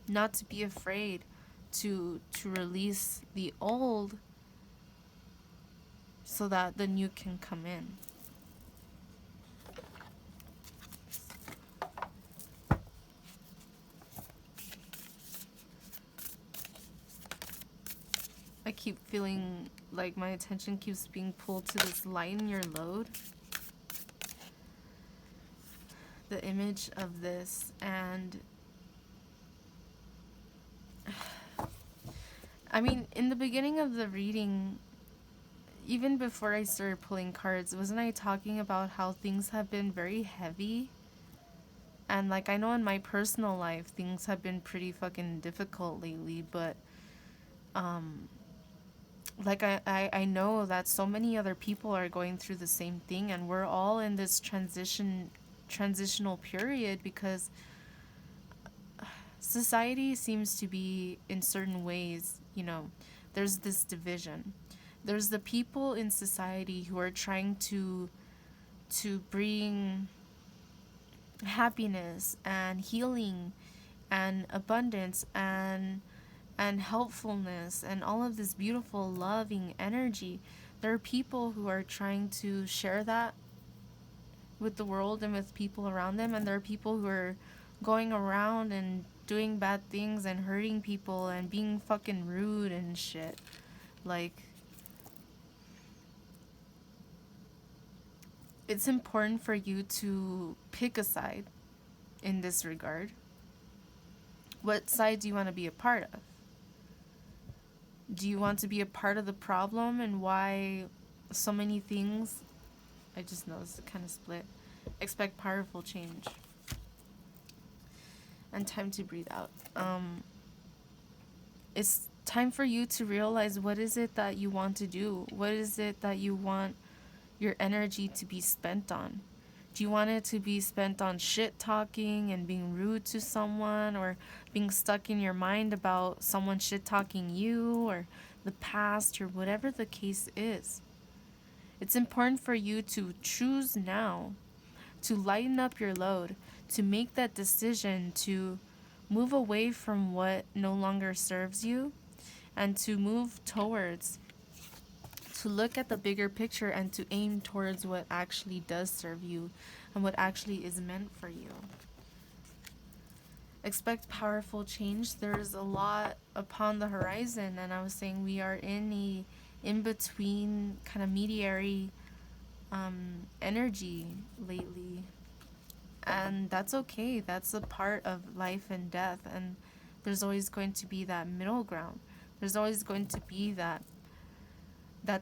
not to be afraid to release the old so that the new can come in. I keep feeling like my attention keeps being pulled to this lighten your load. The image of this, and I mean, in the beginning of the reading, even before I started pulling cards, wasn't I talking about how things have been very heavy? And like, I know in my personal life, things have been pretty fucking difficult lately, but like I know that so many other people are going through the same thing, and we're all in this transitional period, because society seems to be, in certain ways, there's this division. There's the people in society who are trying to bring happiness and healing and abundance and helpfulness and all of this beautiful loving energy. There are people who are trying to share that with the world and with people around them, and there are people who are going around and doing bad things and hurting people and being fucking rude and shit. Like, it's important for you to pick a side in this regard. What side do you want to be a part of? Do you want to be a part of the problem and why so many things? I just noticed it kind of split. Expect powerful change. And time to breathe out. It's time for you to realize, what is it that you want to do? What is it that you want your energy to be spent on? Do you want it to be spent on shit talking and being rude to someone, or being stuck in your mind about someone shit talking you, or the past, or whatever the case is? It's important for you to choose now, to lighten up your load, to make that decision to move away from what no longer serves you, and to move towards, to look at the bigger picture and to aim towards what actually does serve you and what actually is meant for you. Expect powerful change. There's a lot upon the horizon, and I was saying we are in a in-between kind of mediary energy lately. And that's okay. That's a part of life and death, and there's always going to be that middle ground. There's always going to be that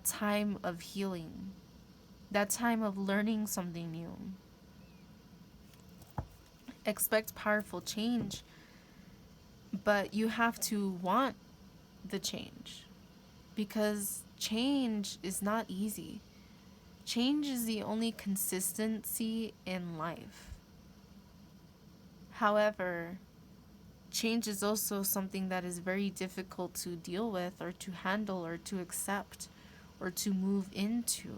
time of healing, that time of learning something new. Expect powerful change, but you have to want the change, because change is not easy. Change is the only consistency in life. However, change is also something that is very difficult to deal with, or to handle, or to accept, or to move into.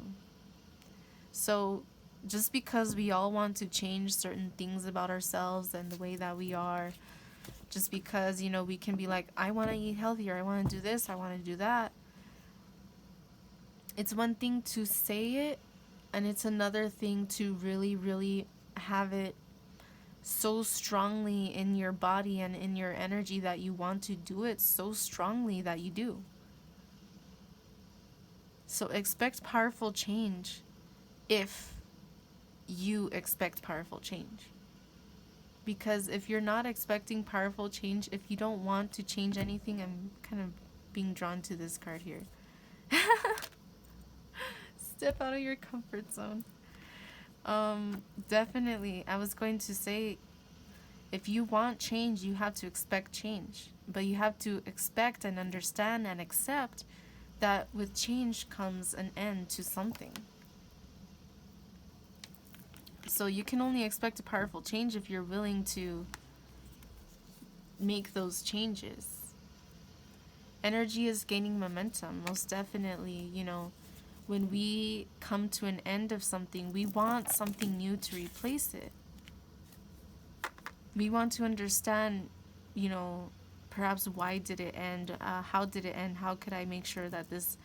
So just because we all want to change certain things about ourselves and the way that we are, just because, we can be like, I want to eat healthier, I want to do this, I want to do that. It's one thing to say it, and it's another thing to really, really have it so strongly in your body and in your energy that you want to do it so strongly that you do. So expect powerful change if you expect powerful change. Because if you're not expecting powerful change, if you don't want to change anything, I'm kind of being drawn to this card here. Step out of your comfort zone. Definitely. I was going to say, if you want change, you have to expect change. But you have to expect and understand and accept that with change comes an end to something. So you can only expect a powerful change if you're willing to make those changes. Energy is gaining momentum, most definitely. When we come to an end of something, we want something new to replace it. We want to understand, perhaps why did it end? How did it end? How could I make sure that this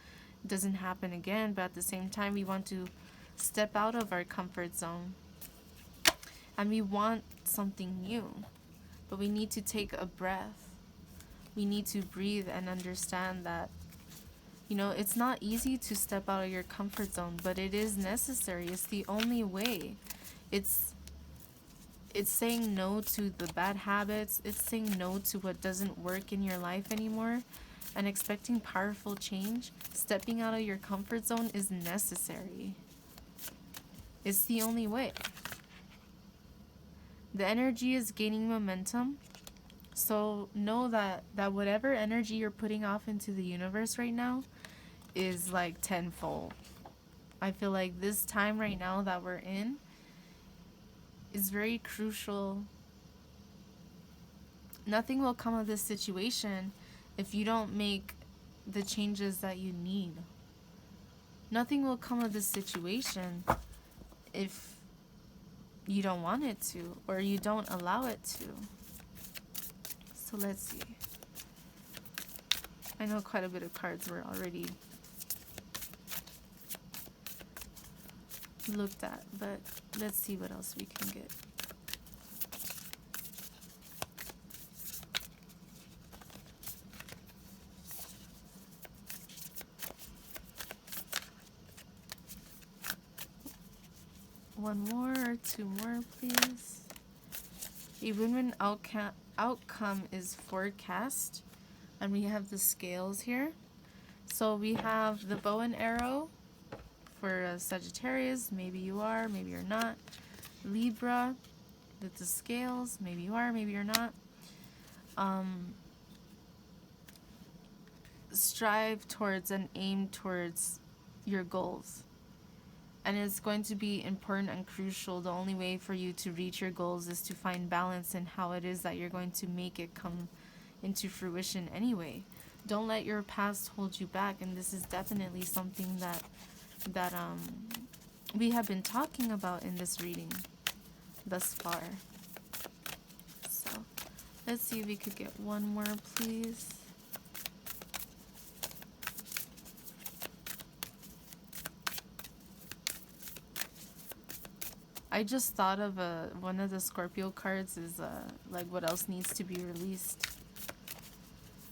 doesn't happen again? But at the same time, we want to step out of our comfort zone. And we want something new. But we need to take a breath. We need to breathe and understand that You know, it's not easy to step out of your comfort zone, but it is necessary. It's the only way. It's it's saying no to the bad habits. It's saying no to what doesn't work in your life anymore and expecting powerful change. Stepping out of your comfort zone is necessary. It's the only way. The energy is gaining momentum. So know that whatever energy you're putting off into the universe right now is like tenfold. I feel like this time right now that we're in is very crucial. Nothing will come of this situation if you don't make the changes that you need. Nothing will come of this situation if you don't want it to, or you don't allow it to. So let's see. I know quite a bit of cards were already looked at, but let's see what else we can get. One more or two more, please. A win-win outcome is forecast, and we have the scales here. So we have the bow and arrow for Sagittarius. Maybe you are, maybe you're not. Libra with the scales. Maybe you are, maybe you're not. Strive towards and aim towards your goals. And it's going to be important and crucial. The only way for you to reach your goals is to find balance in how it is that you're going to make it come into fruition anyway. Don't let your past hold you back. And this is definitely something that we have been talking about in this reading thus far. So let's see if we could get one more, please. I just thought of one of the Scorpio cards is like what else needs to be released.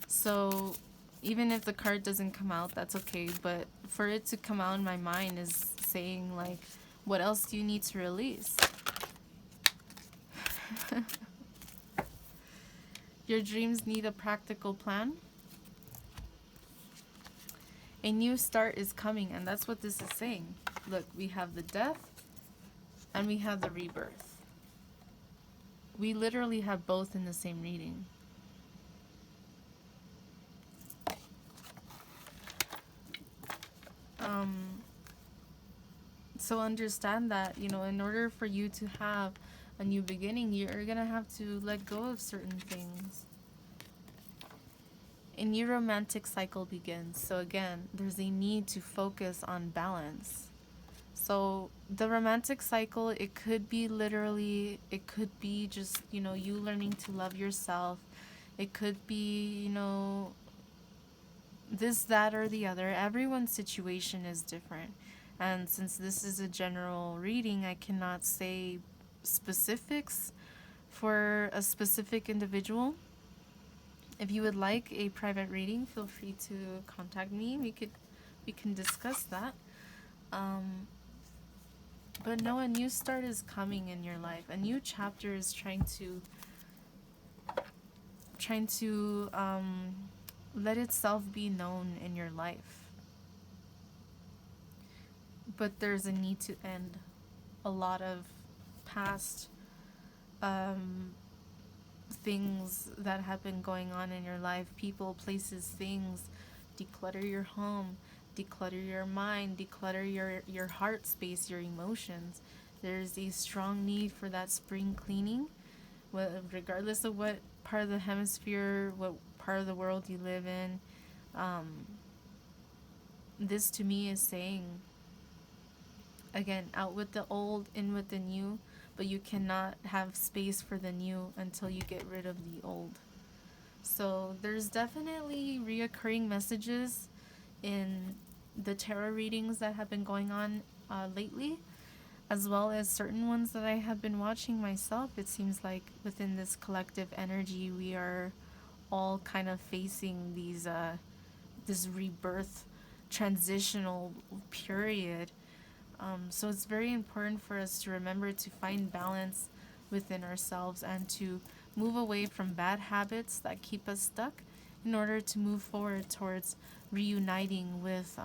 So even if the card doesn't come out, that's okay. But for it to come out in my mind is saying like, what else do you need to release? Your dreams need a practical plan. A new start is coming, and that's what this is saying. Look, we have the death. And we have the rebirth. We literally have both in the same reading. So understand that, you know, in order for you to have a new beginning, you're going to have to let go of certain things. A new romantic cycle begins. So again, there's a need to focus on balance. So the romantic cycle, it could be literally, it could be just, you know, you learning to love yourself. It could be, you know, this, that, or the other. Everyone's situation is different. And since this is a general reading, I cannot say specifics for a specific individual. If you would like a private reading, feel free to contact me. We can discuss that. But no, a new start is coming in your life. A new chapter is trying to let itself be known in your life. But there's a need to end a lot of past things that have been going on in your life. People, places, things. Declutter your home. Declutter your mind, declutter your heart space, your emotions. There's a strong need for that spring cleaning, regardless of what part of the hemisphere, what part of the world you live in. This to me is saying, again, out with the old, in with the new, but you cannot have space for the new until you get rid of the old. So there's definitely reoccurring messages in the tarot readings that have been going on lately, as well as certain ones that I have been watching myself. It seems like within this collective energy, we are all kind of facing these this rebirth transitional period. So it's very important for us to remember to find balance within ourselves and to move away from bad habits that keep us stuck in order to move forward towards reuniting with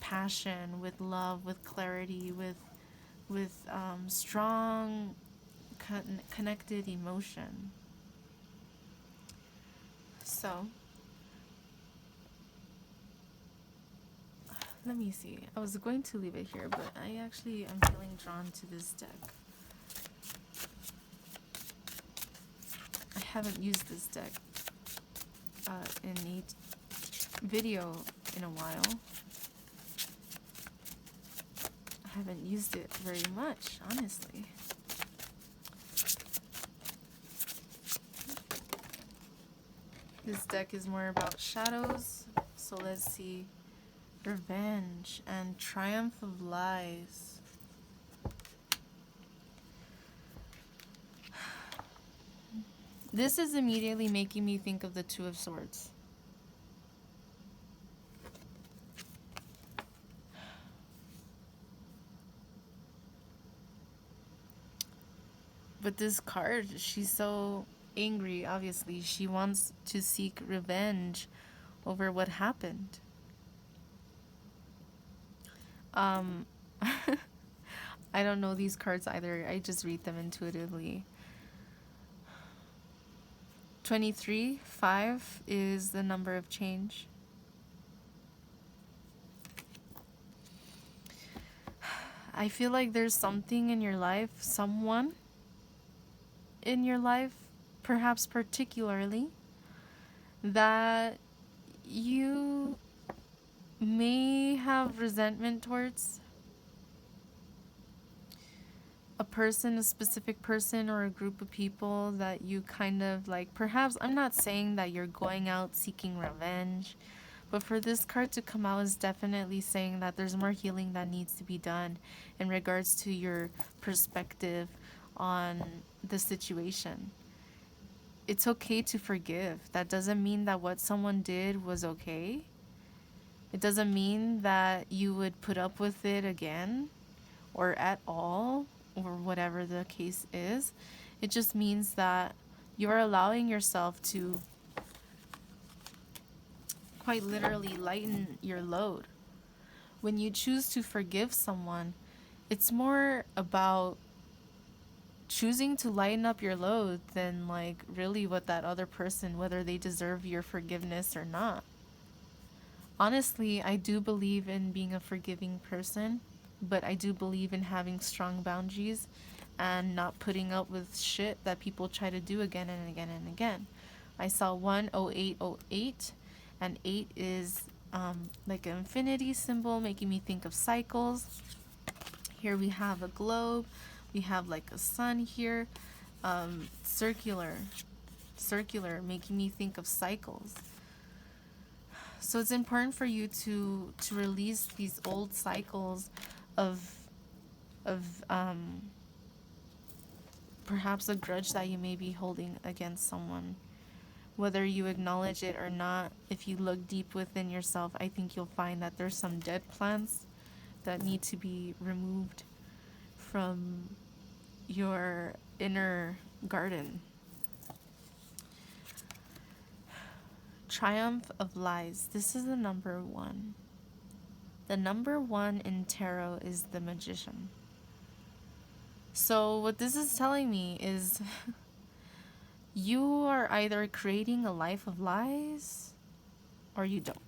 passion, with love, with clarity, with strong connected emotion. So let me see. I was going to leave it here, but I actually am feeling drawn to this deck. I haven't used this deck in a video in a while. I haven't used it very much, honestly. This deck is more about shadows, so let's see. Revenge and triumph of lies. This is immediately making me think of the Two of Swords. But this card, she's so angry, obviously. She wants to seek revenge over what happened. I don't know these cards either. I just read them intuitively. 23, 5 is the number of change. I feel like there's something in your life, someone in your life, perhaps particularly, that you may have resentment towards. A person, a specific person, or a group of people that you kind of like, perhaps, I'm not saying that you're going out seeking revenge, but for this card to come out is definitely saying that there's more healing that needs to be done in regards to your perspective on the situation. It's okay to forgive. That doesn't mean that what someone did was okay. It doesn't mean that you would put up with it again or at all, or whatever the case is. It just means that you're allowing yourself to quite literally lighten your load. When you choose to forgive someone, it's more about choosing to lighten up your load than like really what that other person, whether they deserve your forgiveness or not. Honestly, I do believe in being a forgiving person, but I do believe in having strong boundaries and not putting up with shit that people try to do again and again and again. I saw 10808, and 8 is like an infinity symbol, making me think of cycles. Here we have a globe, we have like a sun here, circular, making me think of cycles. So it's important for you to release these old cycles of perhaps a grudge that you may be holding against someone. Whether you acknowledge it or not, if you look deep within yourself, I think you'll find that there's some dead plants that need to be removed from your inner garden. Triumph of lies. This is the number 1. The number 1 in tarot is the Magician. So what this is telling me is you are either creating a life of lies or you don't.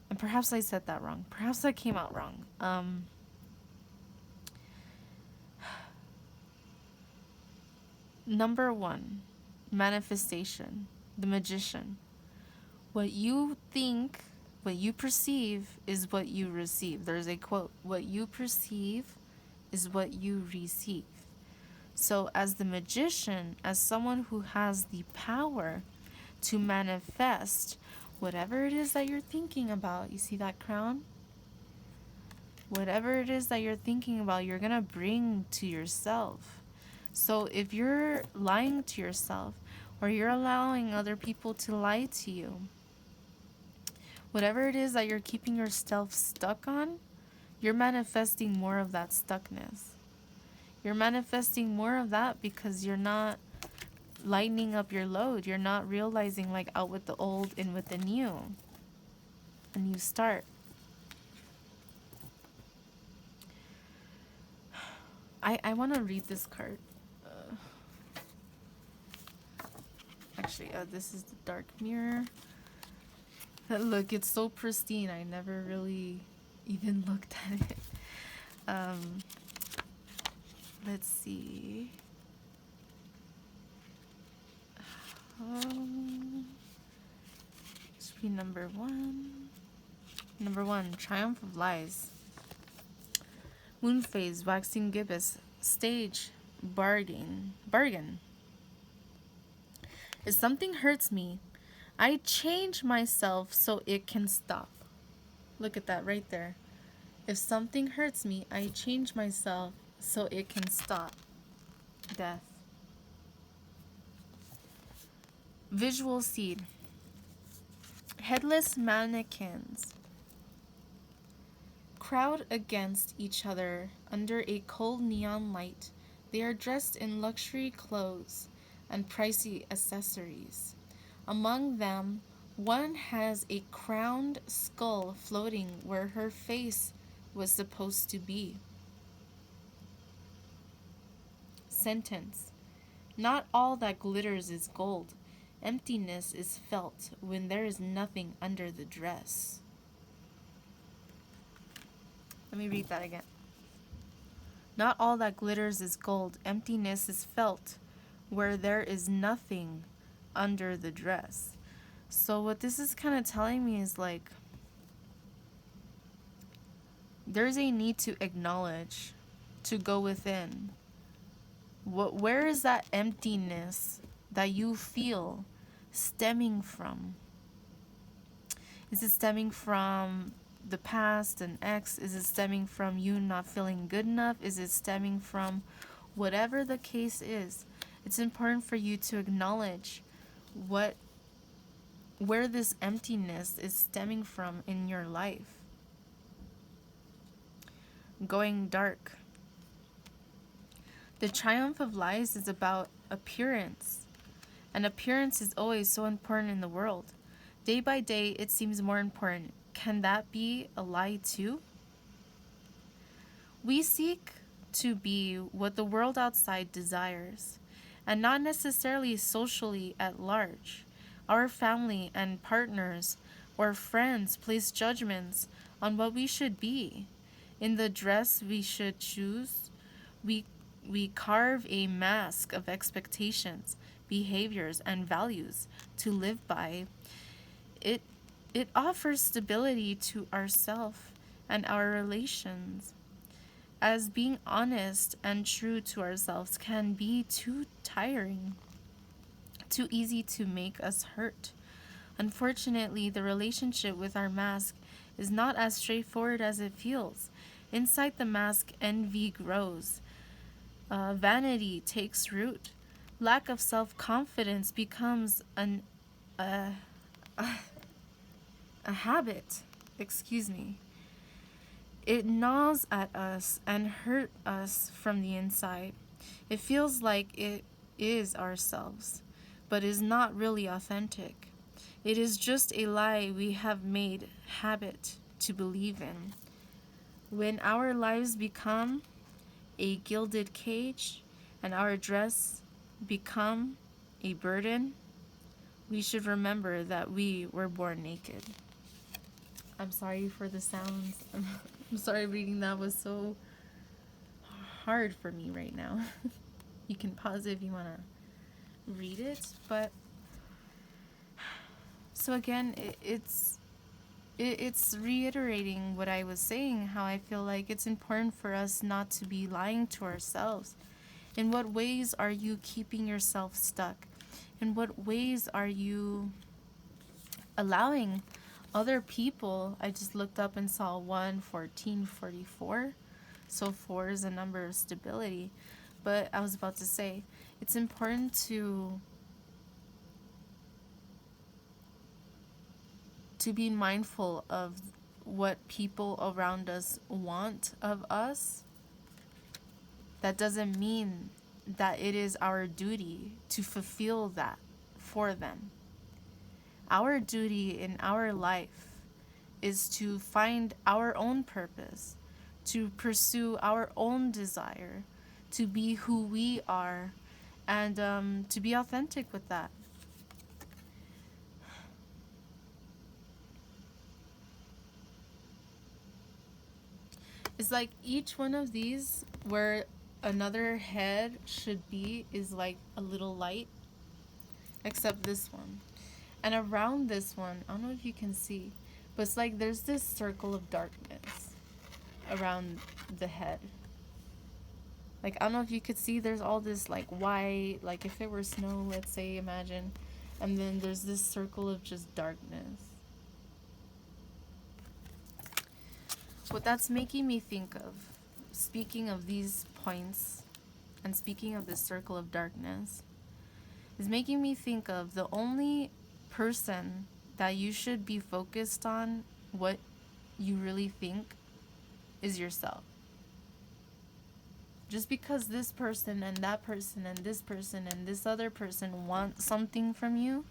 And perhaps I said that wrong. Perhaps that came out wrong. Number 1, manifestation, the Magician. What you think, what you perceive is what you receive. There's a quote, what you perceive is what you receive. So as the Magician, as someone who has the power to manifest whatever it is that you're thinking about, you see that crown? Whatever it is that you're thinking about, you're gonna bring to yourself. So if you're lying to yourself, or you're allowing other people to lie to you, Whatever it is that you're keeping yourself stuck on, you're manifesting more of that stuckness. You're manifesting more of that because you're not lightening up your load. You're not realizing, like, out with the old, in with the new. A new start. I want to read this card. Actually, this is the dark mirror. Look, it's so pristine. I never really even looked at it. Let's see. Should be number one. Number one, Triumph of Lies. Moon phase, waxing gibbous. Stage, bargain. If something hurts me, I change myself so it can stop. Look at that right there. If something hurts me, I change myself so it can stop. Death. Visual seed. Headless mannequins crowd against each other under a cold neon light. They are dressed in luxury clothes and pricey accessories. Among them, one has a crowned skull floating where her face was supposed to be. Sentence. Not all that glitters is gold. Emptiness is felt when there is nothing under the dress. Let me read that again. Not all that glitters is gold. Emptiness is felt where there is nothing under the dress. So what this is kind of telling me is, like, there's a need to acknowledge, to go within. Where is that emptiness that you feel stemming from? Is it stemming from the past, an ex? Is it stemming from you not feeling good enough? Is it stemming from whatever the case is? It's important for you to acknowledge where this emptiness is stemming from in your life. Going dark. The triumph of lies is about appearance, and appearance is always so important in the world. Day by day, it seems more important. Can that be a lie too? We seek to be what the world outside desires, and not necessarily socially at large. Our family and partners or friends place judgments on what we should be. In the dress we should choose, we carve a mask of expectations, behaviors, and values to live by. It offers stability to ourselves and our relations, as being honest and true to ourselves can be too tiring, too easy to make us hurt. Unfortunately, the relationship with our mask is not as straightforward as it feels. Inside the mask, envy grows. Vanity takes root. Lack of self-confidence becomes a habit. It gnaws at us and hurt us from the inside. It feels like it is ourselves, but is not really authentic. It is just a lie we have made habit to believe in. When our lives become a gilded cage and our dress become a burden, we should remember that we were born naked. I'm sorry for the sounds. I'm sorry reading that was so hard for me right now. You can pause it if you want to read it, but so again, it's reiterating what I was saying, how I feel like it's important for us not to be lying to ourselves. In what ways are you keeping yourself stuck? In what ways are you allowing other people? I just looked up and saw 1, 14, 44. So 4 is a number of stability. But I was about to say, it's important to to be mindful of what people around us want of us, that doesn't mean that it is our duty to fulfill that for them. Our duty in our life is to find our own purpose, to pursue our own desire, to be who we are, and to be authentic with that. It's like each one of these, where another head should be, is like a little light, except this one. And around this one, I don't know if you can see, but it's like there's this circle of darkness around the head. Like, I don't know if you could see, there's all this like white, like if it were snow, let's say, imagine. And then there's this circle of just darkness. What that's making me think of, speaking of these points, and speaking of this circle of darkness, is making me think of the only person that you should be focused on what you really think is yourself. Just because this person and that person and this person and this other person want something from you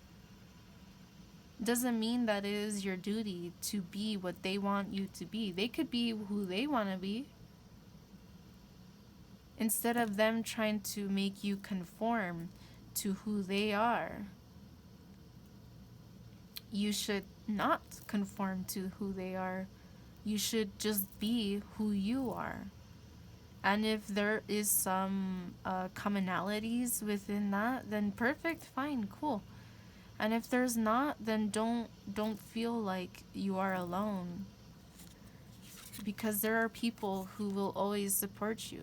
doesn't mean that it is your duty to be what they want you to be. They could be who they want to be. Instead of them trying to make you conform to who they are, you should not conform to who they are. You should just be who you are. And if there is some commonalities within that, then perfect, fine, cool. And if there's not, then don't feel like you are alone. Because there are people who will always support you.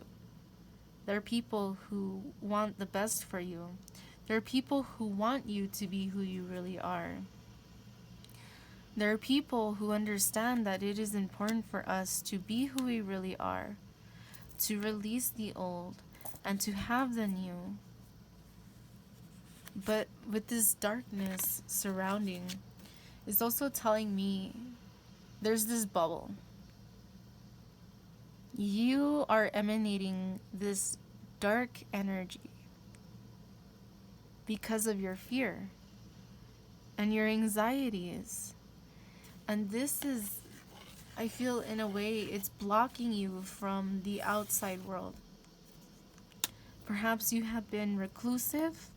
There are people who want the best for you. There are people who want you to be who you really are. There are people who understand that it is important for us to be who we really are, to release the old, and to have the new. But with this darkness surrounding, it's also telling me there's this bubble. You are emanating this dark energy because of your fear and your anxieties. And this is, I feel in a way, it's blocking you from the outside world. Perhaps you have been reclusive,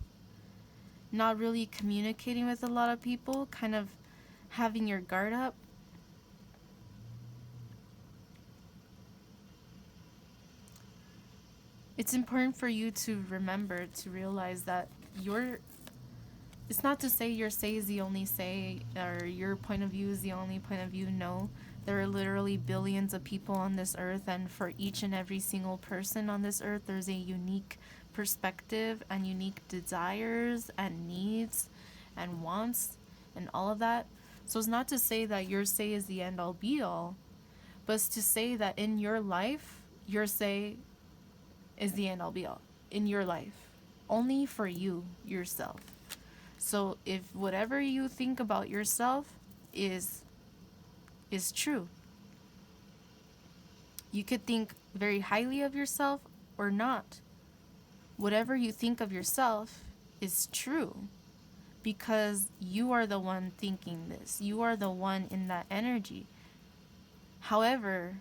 not really communicating with a lot of people, kind of having your guard up. It's important for you to remember, to realize that it's not to say your say is the only say, or your point of view is the only point of view. No, there are literally billions of people on this earth, and for each and every single person on this earth, there's a unique perspective and unique desires and needs and wants and all of that. So it's not to say that your say is the end all be all, but it's to say that in your life, your say is the end all be all in your life, only for you, yourself. So if whatever you think about yourself is true, you could think very highly of yourself or not. Whatever you think of yourself is true, because you are the one thinking this. You are the one in that energy. However,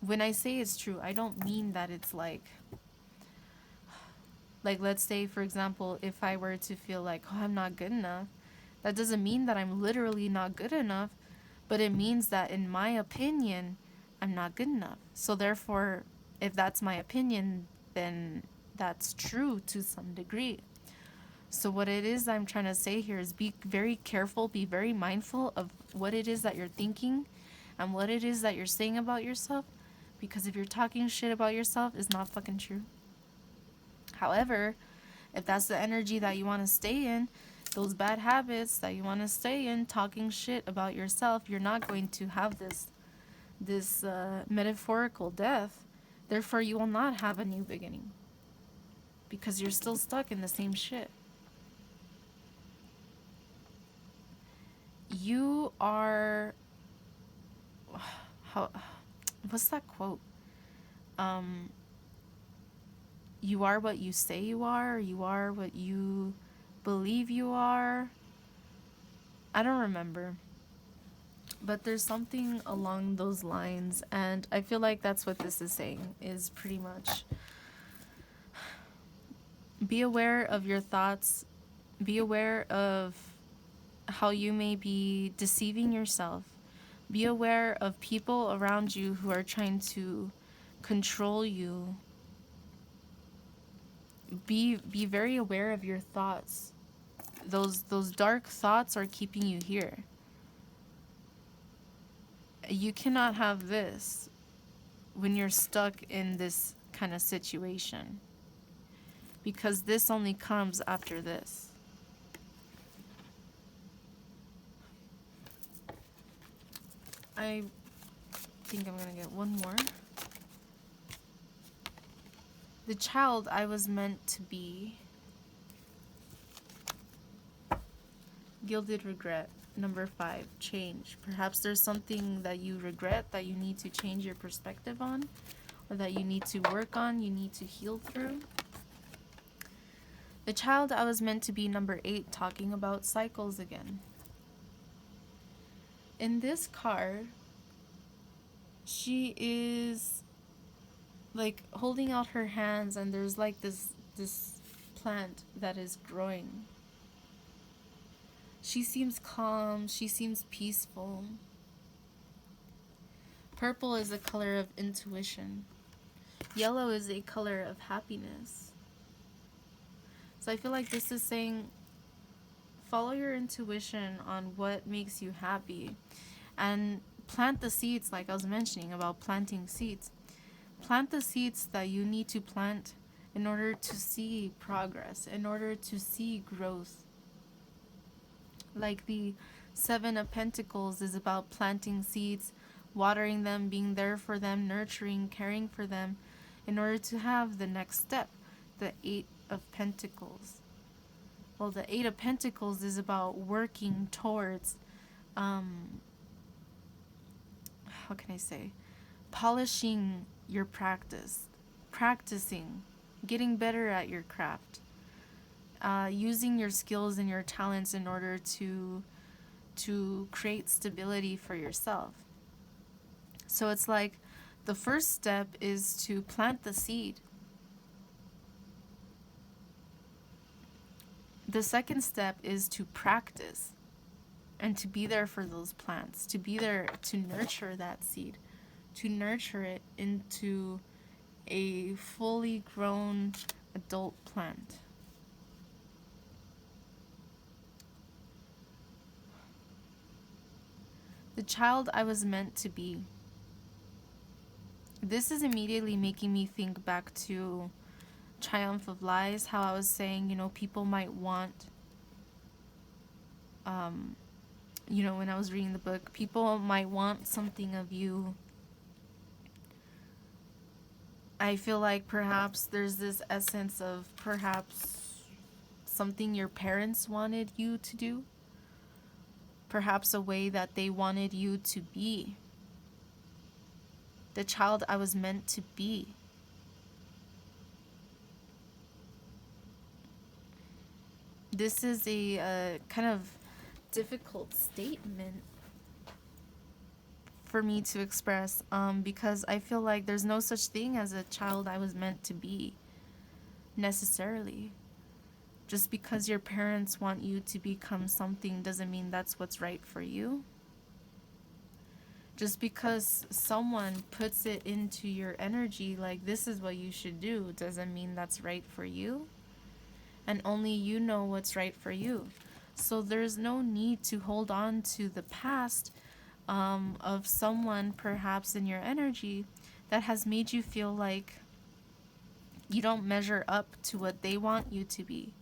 when I say it's true, I don't mean that it's like let's say, for example, if I were to feel like, oh, I'm not good enough, that doesn't mean that I'm literally not good enough, but it means that in my opinion, I'm not good enough. So therefore, if that's my opinion, then that's true to some degree. So what it is I'm trying to say here is be very careful, be very mindful of what it is that you're thinking and what it is that you're saying about yourself, because if you're talking shit about yourself, it's not fucking true. However, if that's the energy that you want to stay in, those bad habits that you want to stay in, talking shit about yourself, you're not going to have this metaphorical death. Therefore, you will not have a new beginning, because you're still stuck in the same shit. you are, how, what's that quote? You are what you say you are what you believe you are. I don't remember. But there's something along those lines, and I feel like that's what this is saying, is pretty much be aware of your thoughts, be aware of how you may be deceiving yourself, be aware of people around you who are trying to control you. Be very aware of your thoughts. Those dark thoughts are keeping you here. You cannot have this when you're stuck in this kind of situation, because this only comes after this. I think I'm gonna get one more. The child I was meant to be. Gilded regret. Number 5, change. Perhaps there's something that you regret that you need to change your perspective on, or that you need to work on, you need to heal through. The child I was meant to be. Number 8, talking about cycles again. In this card, she is like holding out her hands, and there's like this plant that is growing. She seems calm, she seems peaceful. Purple is a color of intuition. Yellow is a color of happiness. So I feel like this is saying, follow your intuition on what makes you happy, and plant the seeds, like I was mentioning about planting seeds. Plant the seeds that you need to plant in order to see progress, in order to see growth. Like the 7 of Pentacles is about planting seeds, watering them, being there for them, nurturing, caring for them, in order to have the next step, the 8 of Pentacles. Well, the 8 of Pentacles is about working towards, how can I say, polishing your practice, practicing, getting better at your craft, using your skills and your talents in order to create stability for yourself. So it's like the first step is to plant the seed. The second step is to practice and to be there for those plants, to be there to nurture that seed, to nurture it into a fully grown adult plant. The child I was meant to be. This is immediately making me think back to Triumph of Lies, how I was saying, people might want, when I was reading the book, people might want something of you. I feel like perhaps there's this essence of perhaps something your parents wanted you to do. Perhaps a way that they wanted you to be. The child I was meant to be. This is a kind of difficult statement for me to express, because I feel like there's no such thing as a child I was meant to be, necessarily. Just because your parents want you to become something doesn't mean that's what's right for you. Just because someone puts it into your energy like this is what you should do doesn't mean that's right for you. And only you know what's right for you. So there's no need to hold on to the past of someone perhaps in your energy that has made you feel like you don't measure up to what they want you to be.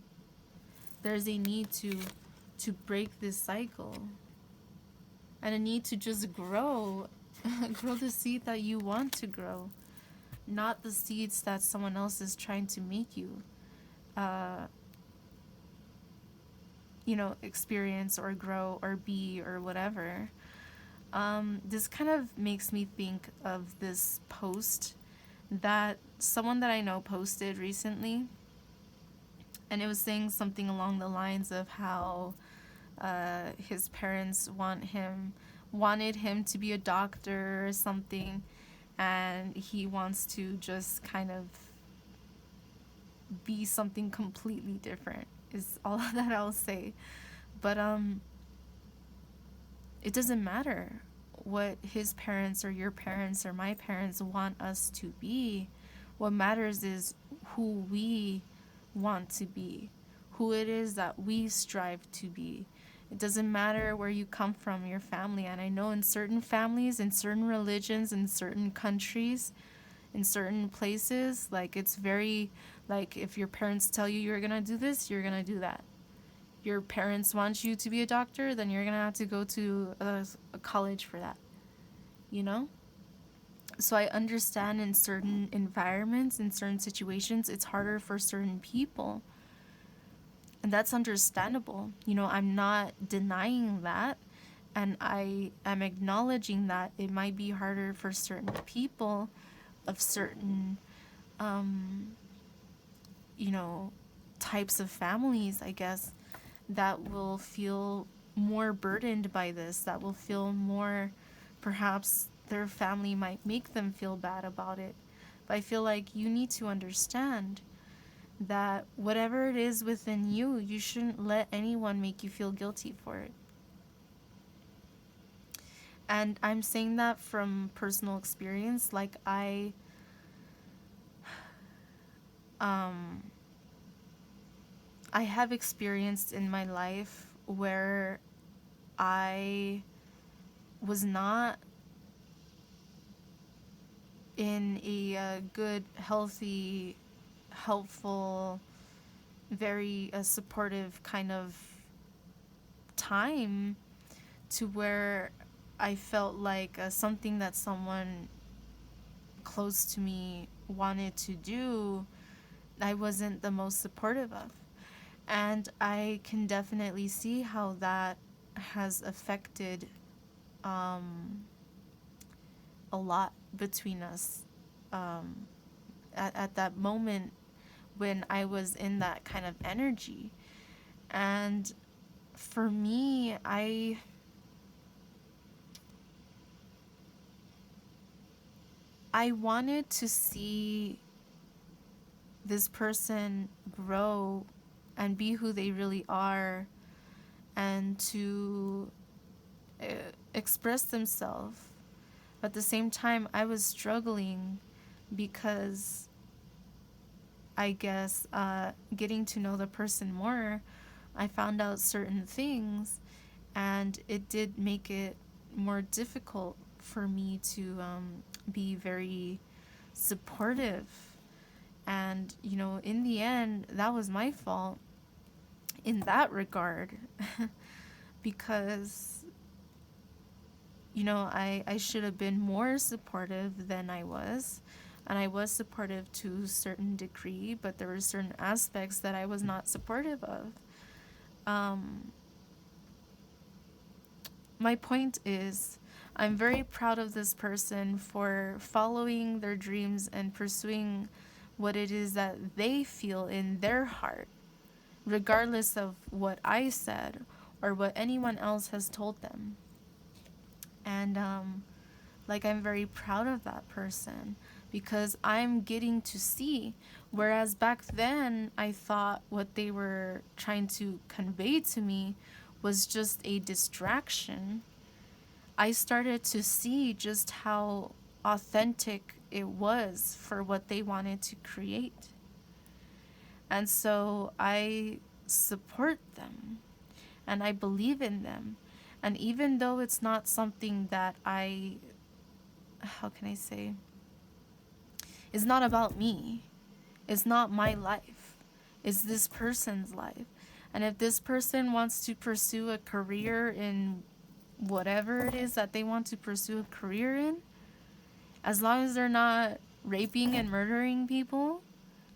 There's a need to break this cycle, and a need to just grow grow the seed that you want to grow, not the seeds that someone else is trying to make you. experience or grow or be or whatever. This kind of makes me think of this post that someone that I know posted recently, and it was saying something along the lines of how his parents wanted him to be a doctor or something, and he wants to just kind of be something completely different, is all that I'll say. But it doesn't matter what his parents or your parents or my parents want us to be. What matters is who we want to be, who it is that we strive to be. It doesn't matter where you come from, your family. And I know in certain families, in certain religions, in certain countries, in certain places, like it's very, like if your parents tell you you're gonna do this, you're gonna do that. Your parents want you to be a doctor, then you're gonna have to go to a college for that, you know? So I understand in certain environments, in certain situations, it's harder for certain people. And that's understandable. I'm not denying that. And I am acknowledging that it might be harder for certain people of certain, types of families, I guess, that will feel more burdened by this, that will feel more, perhaps their family might make them feel bad about it. But I feel like you need to understand that whatever it is within you, you shouldn't let anyone make you feel guilty for it. And I'm saying that from personal experience. Like I have experienced in my life where I was not in a good, healthy, helpful, very supportive kind of time, to where I felt like something that someone close to me wanted to do, I wasn't the most supportive of. And I can definitely see how that has affected a lot between us at that moment when I was in that kind of energy. And for me, I wanted to see this person grow and be who they really are, and to express themselves. At the same time, I was struggling because I guess getting to know the person more, I found out certain things, and it did make it more difficult for me to be very supportive. And, in the end, that was my fault in that regard. Because, I should have been more supportive than I was. And I was supportive to a certain degree, but there were certain aspects that I was not supportive of. My point is, I'm very proud of this person for following their dreams and pursuing what it is that they feel in their heart, regardless of what I said or what anyone else has told them. And I'm very proud of that person, because I'm getting to see, whereas back then I thought what they were trying to convey to me was just a distraction. I started to see just how authentic it was for what they wanted to create. And so I support them and I believe in them. And even though it's not something that how can I say, it's not about me, it's not my life, it's this person's life. And if this person wants to pursue a career in whatever it is that they want to pursue a career in, as long as they're not raping and murdering people,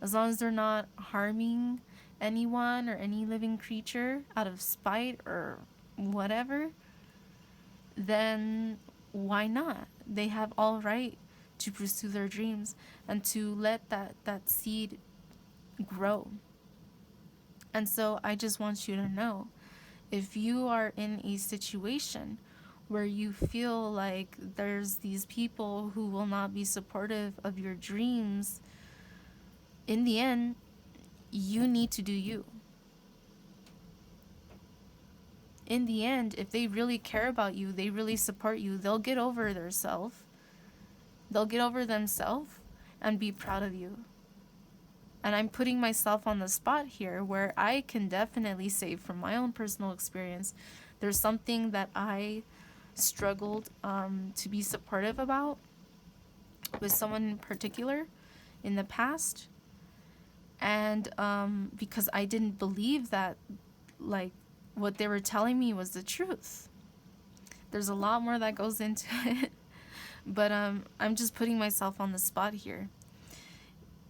as long as they're not harming anyone or any living creature out of spite or whatever, then why not? They have all right to pursue their dreams and to let that seed grow. And so I just want you to know, if you are in a situation where you feel like there's these people who will not be supportive of your dreams, in the end, you need to do you. In the end, if they really care about you, they really support you, they'll get over themselves. They'll get over themselves and be proud of you. And I'm putting myself on the spot here where I can definitely say from my own personal experience, there's something that I struggled to be supportive about with someone in particular in the past. And because I didn't believe that, like, what they were telling me was the truth. There's a lot more that goes into it. But I'm just putting myself on the spot here.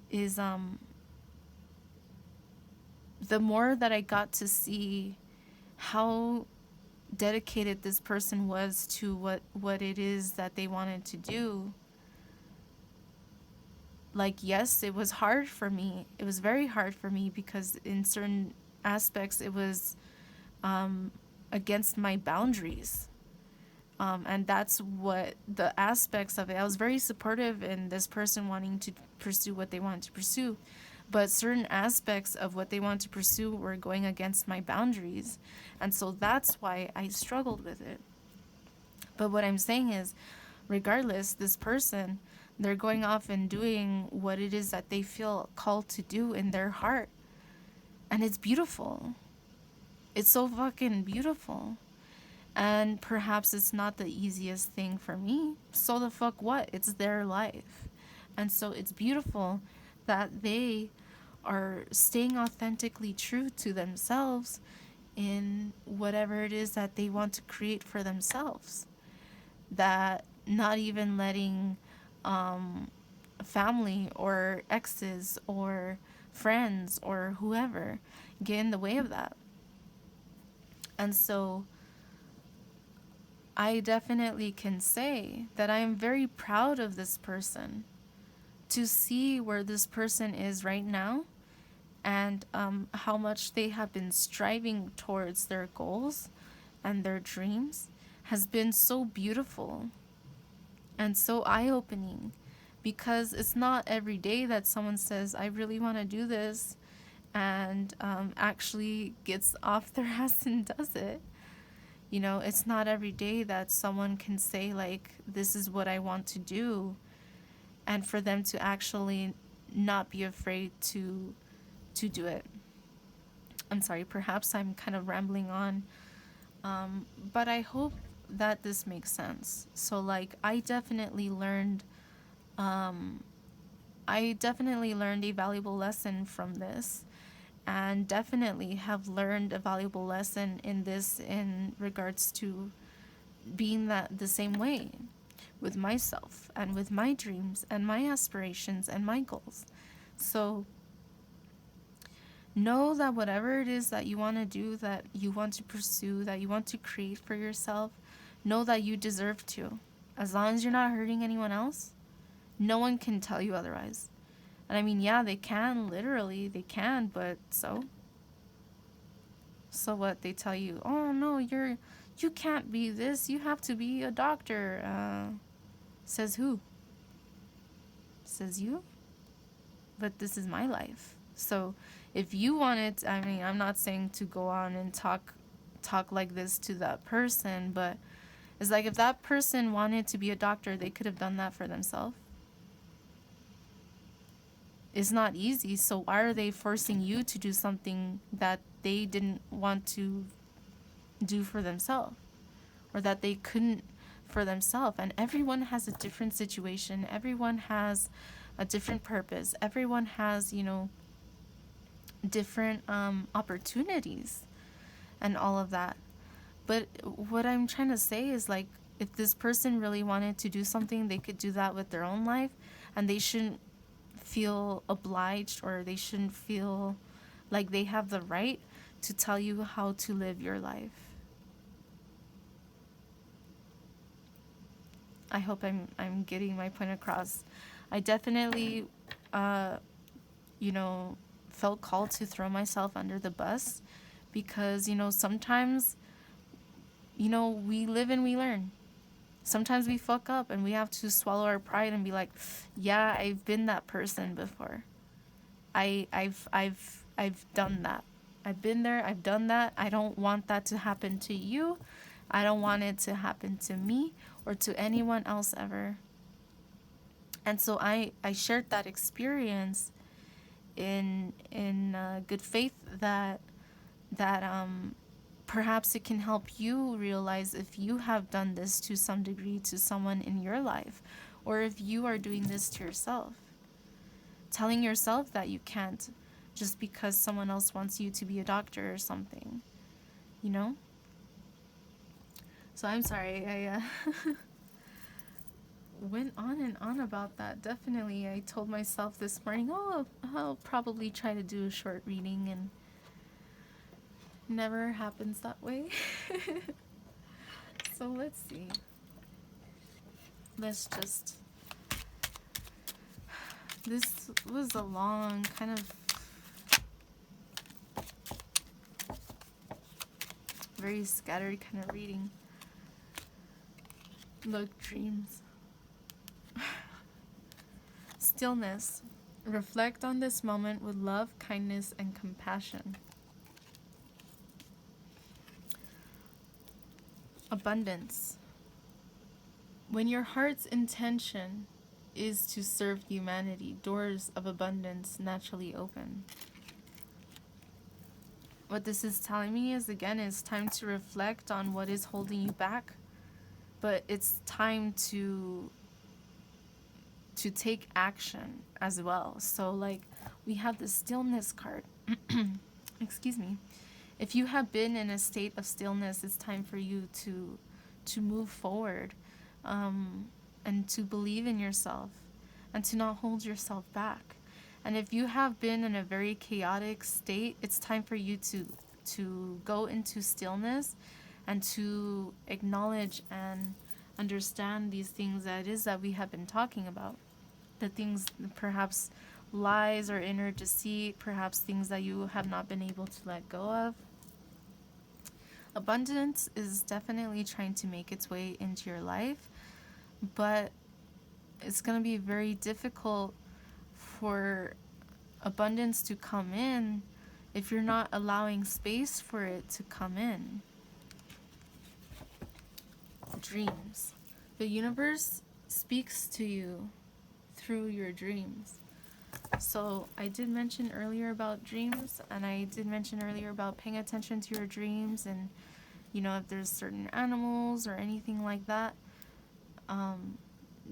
Is the more that I got to see how dedicated this person was to what it is that they wanted to do, like, yes, it was hard for me. It was very hard for me because in certain aspects it was against my boundaries. And that's what the aspects of it. I was very supportive in this person wanting to pursue what they wanted to pursue. But certain aspects of what they wanted to pursue were going against my boundaries. And so that's why I struggled with it. But what I'm saying is, regardless, this person, they're going off and doing what it is that they feel called to do in their heart. And it's beautiful. It's so fucking beautiful. And perhaps it's not the easiest thing for me. So the fuck what? It's their life. And so it's beautiful that they are staying authentically true to themselves in whatever it is that they want to create for themselves. That not even letting family or exes or friends or whoever get in the way of that. And so I definitely can say that I am very proud of this person, to see where this person is right now and how much they have been striving towards their goals and their dreams has been so beautiful and so eye-opening, because it's not every day that someone says, I really want to do this, and actually gets off their ass and does it. You know, it's not every day that someone can say, like, this is what I want to do, and for them to actually not be afraid to do it. I'm sorry, perhaps I'm kind of rambling on, but I hope that this makes sense. So, like, I definitely learned a valuable lesson from this, and definitely have learned a valuable lesson in this in regards to being the same way with myself and with my dreams and my aspirations and my goals. So know that whatever it is that you want to do, that you want to pursue, that you want to create for yourself, know that you deserve to. As long as you're not hurting anyone else, no one can tell you otherwise. And I mean, yeah, they can, literally, they can, but so what? They tell you, oh no, you can't be this, you have to be a doctor. Says who? Says you? But this is my life. So if you wanted, I mean, I'm not saying to go on and talk like this to that person, but it's like, if that person wanted to be a doctor, they could have done that for themselves. It's not easy, so why are they forcing you to do something that they didn't want to do for themselves, or that they couldn't for themselves? And everyone has a different situation. Everyone has a different purpose. Everyone has, you know, different opportunities and all of that. But what I'm trying to say is, like, if this person really wanted to do something, they could do that with their own life, and they shouldn't feel obliged, or they shouldn't feel Like they have the right to tell you how to live your life. I hope I'm getting my point across. I definitely, you know, felt called to throw myself under the bus because, you know, sometimes, you know, we live and we learn. Sometimes we fuck up and we have to swallow our pride and be like, yeah, I've been that person before. I've done that. I've been there, I've done that. I don't want that to happen to you. I don't want it to happen to me or to anyone else ever. And so I shared that experience in good faith that perhaps it can help you realize if you have done this to some degree to someone in your life, or if you are doing this to yourself, telling yourself that you can't just because someone else wants you to be a doctor or something, you know? So I'm sorry, I went on and on about that. Definitely, I told myself this morning, oh, I'll probably try to do a short reading, and never happens that way. So let's see. Let's just... This was a long kind of very scattered kind of reading. Look, dreams. Stillness. Reflect on this moment with love, kindness, and compassion. Abundance. When your heart's intention is to serve humanity, doors of abundance naturally open. What this is telling me is, again, it's time to reflect on what is holding you back, but it's time to take action as well. So like we have the stillness card. Excuse me. If you have been in a state of stillness, it's time for you to move forward, and to believe in yourself and to not hold yourself back. And if you have been in a very chaotic state, it's time for you to go into stillness and to acknowledge and understand these things that it is that we have been talking about. The things, perhaps lies or inner deceit, perhaps things that you have not been able to let go of. Abundance is definitely trying to make its way into your life, but it's going to be very difficult for abundance to come in if you're not allowing space for it to come in. Dreams. The universe speaks to you through your dreams. So I did mention earlier about dreams, and I did mention earlier about paying attention to your dreams, and you know, if there's certain animals or anything like that,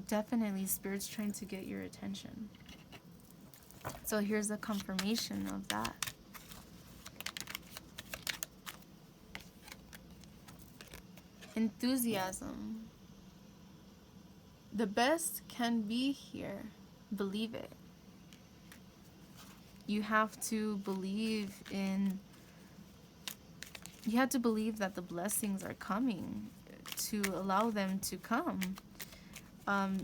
definitely Spirit's trying to get your attention. So here's a confirmation of that. Enthusiasm. The best can be here. Believe it. You have to believe in... You have to believe that the blessings are coming to allow them to come.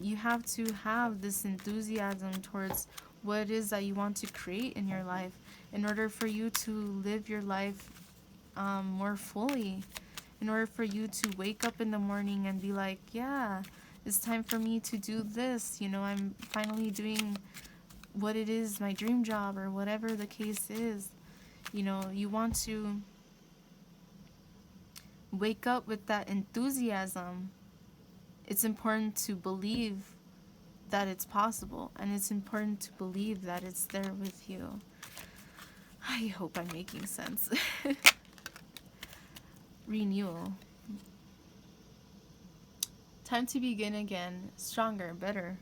You have to have this enthusiasm towards what it is that you want to create in your life in order for you to live your life more fully, in order for you to wake up in the morning and be like, yeah, it's time for me to do this. You know, I'm finally doing what it is, my dream job, or whatever the case is. You know, you want to wake up with that enthusiasm. It's important to believe that it's possible, and it's important to believe that it's there with you. I hope I'm making sense. Renewal. Time to begin again, stronger, better.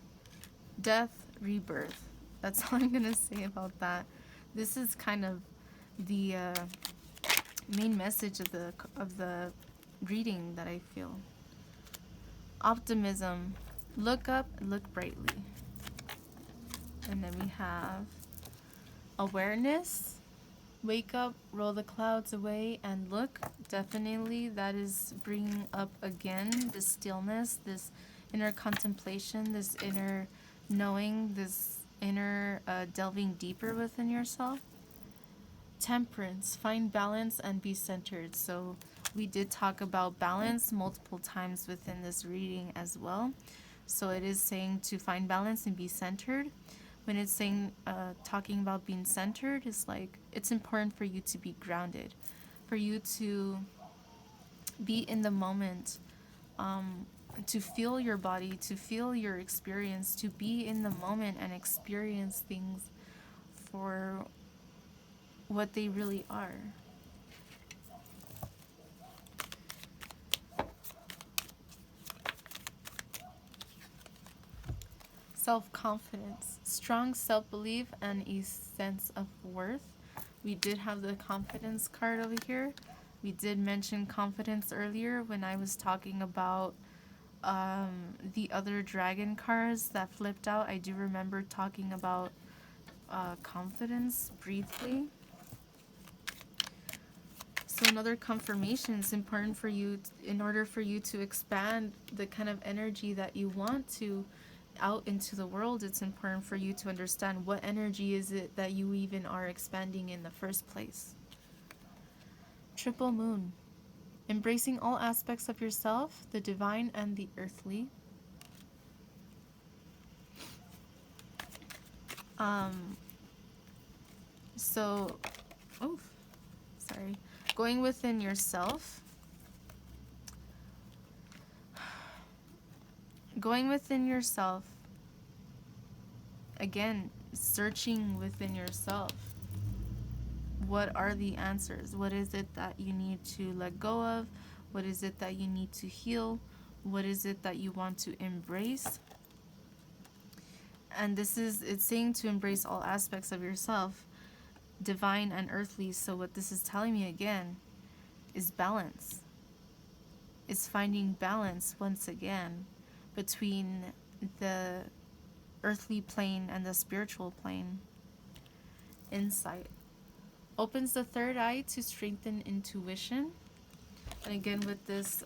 Death, rebirth. That's all I'm gonna say about that. This is kind of the main message of the reading that I feel. Optimism. Look up, look brightly. And then we have awareness. Wake up, roll the clouds away, and look. Definitely, that is bringing up again this stillness, this inner contemplation, this inner knowing, this inner delving deeper within yourself. Temperance, find balance and be centered. So, we did talk about balance multiple times within this reading as well. So, it is saying to find balance and be centered. When it's saying, talking about being centered, it's like it's important for you to be grounded, for you to be in the moment, to feel your body, to feel your experience, to be in the moment and experience things for what they really are. Self-confidence, strong self-belief, and a sense of worth. We did have the confidence card over here. We did mention confidence earlier when I was talking about the other dragon cards that flipped out. I do remember talking about confidence briefly. So another confirmation is important for you in order for you to expand the kind of energy that you want to out into the world. It's important for you to understand what energy is it that you even are expanding in the first place. Triple moon, embracing all aspects of yourself, the divine and the earthly. So, oh, sorry. Going within yourself. Going within yourself. Again, searching within yourself. What are the answers? What is it that you need to let go of? What is it that you need to heal? What is it that you want to embrace? And it's saying to embrace all aspects of yourself, divine and earthly. So what this is telling me again is balance. It's finding balance once again between the earthly plane and the spiritual plane. Insight opens the third eye to strengthen intuition. And again, with this,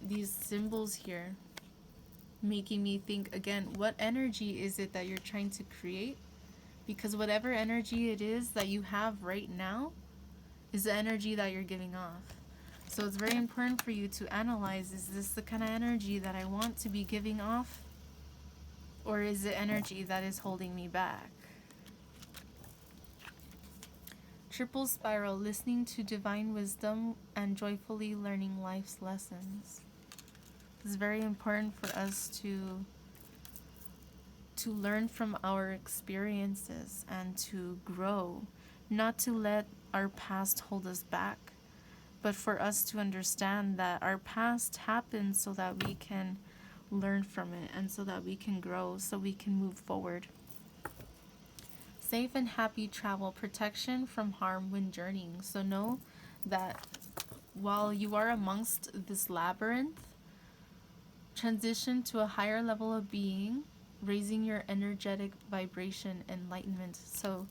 these symbols here, making me think again, what energy is it that you're trying to create? Because whatever energy it is that you have right now is the energy that you're giving off. So it's very important for you to analyze, is this the kind of energy that I want to be giving off? Or is it energy that is holding me back? Triple spiral, listening to divine wisdom and joyfully learning life's lessons. It's very important for us to learn from our experiences and to grow, not to let our past hold us back, but for us to understand that our past happened so that we can learn from it and so that we can grow, so we can move forward. Safe and happy travel, protection from harm when journeying. So know that while you are amongst this labyrinth, transition to a higher level of being, raising your energetic vibration, enlightenment. So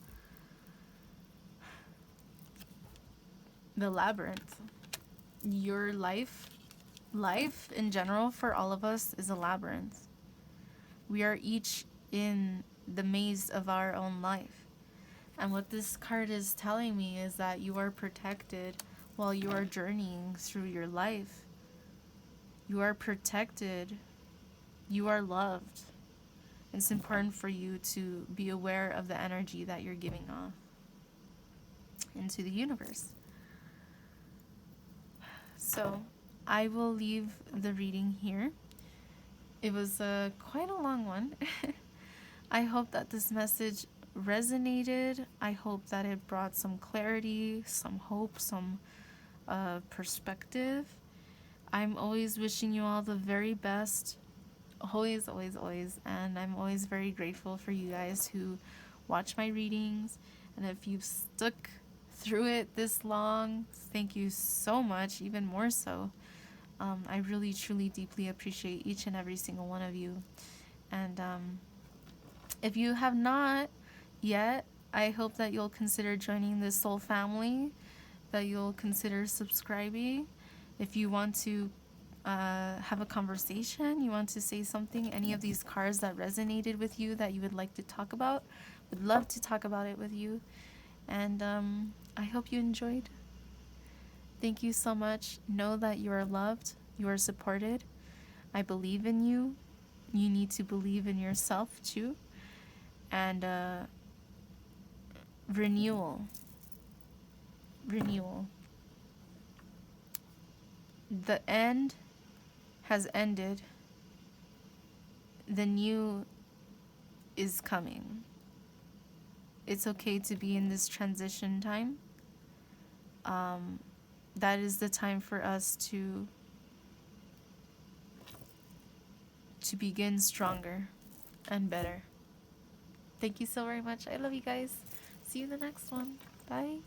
the labyrinth, your life in general for all of us is a labyrinth. We are each in the maze of our own life. And what this card is telling me is that you are protected while you are journeying through your life. You are protected. You are loved. It's important for you to be aware of the energy that you're giving off into the universe. So I will leave the reading here. It was quite a long one. I hope that this message resonated. I hope that it brought some clarity, some hope, some perspective. I'm always wishing you all the very best. Always, always, always. And I'm always very grateful for you guys who watch my readings. And if you've stuck through it this long, thank you so much, even more so. I really, truly, deeply appreciate each and every single one of you. And if you have not yet I hope that you'll consider joining this soul family, that you'll consider subscribing. If you want to have a conversation, you want to say something, any of these cards that resonated with you that you would like to talk about, would love to talk about it with you. And I hope you enjoyed. Thank you so much. Know that you are loved, you are supported. I believe in you. You need to believe in yourself too. And renewal. Renewal. The end has ended. The new is coming. It's okay to be in this transition time. That is the time for us to begin stronger and better. Thank you so very much. I love you guys. See you in the next one. Bye.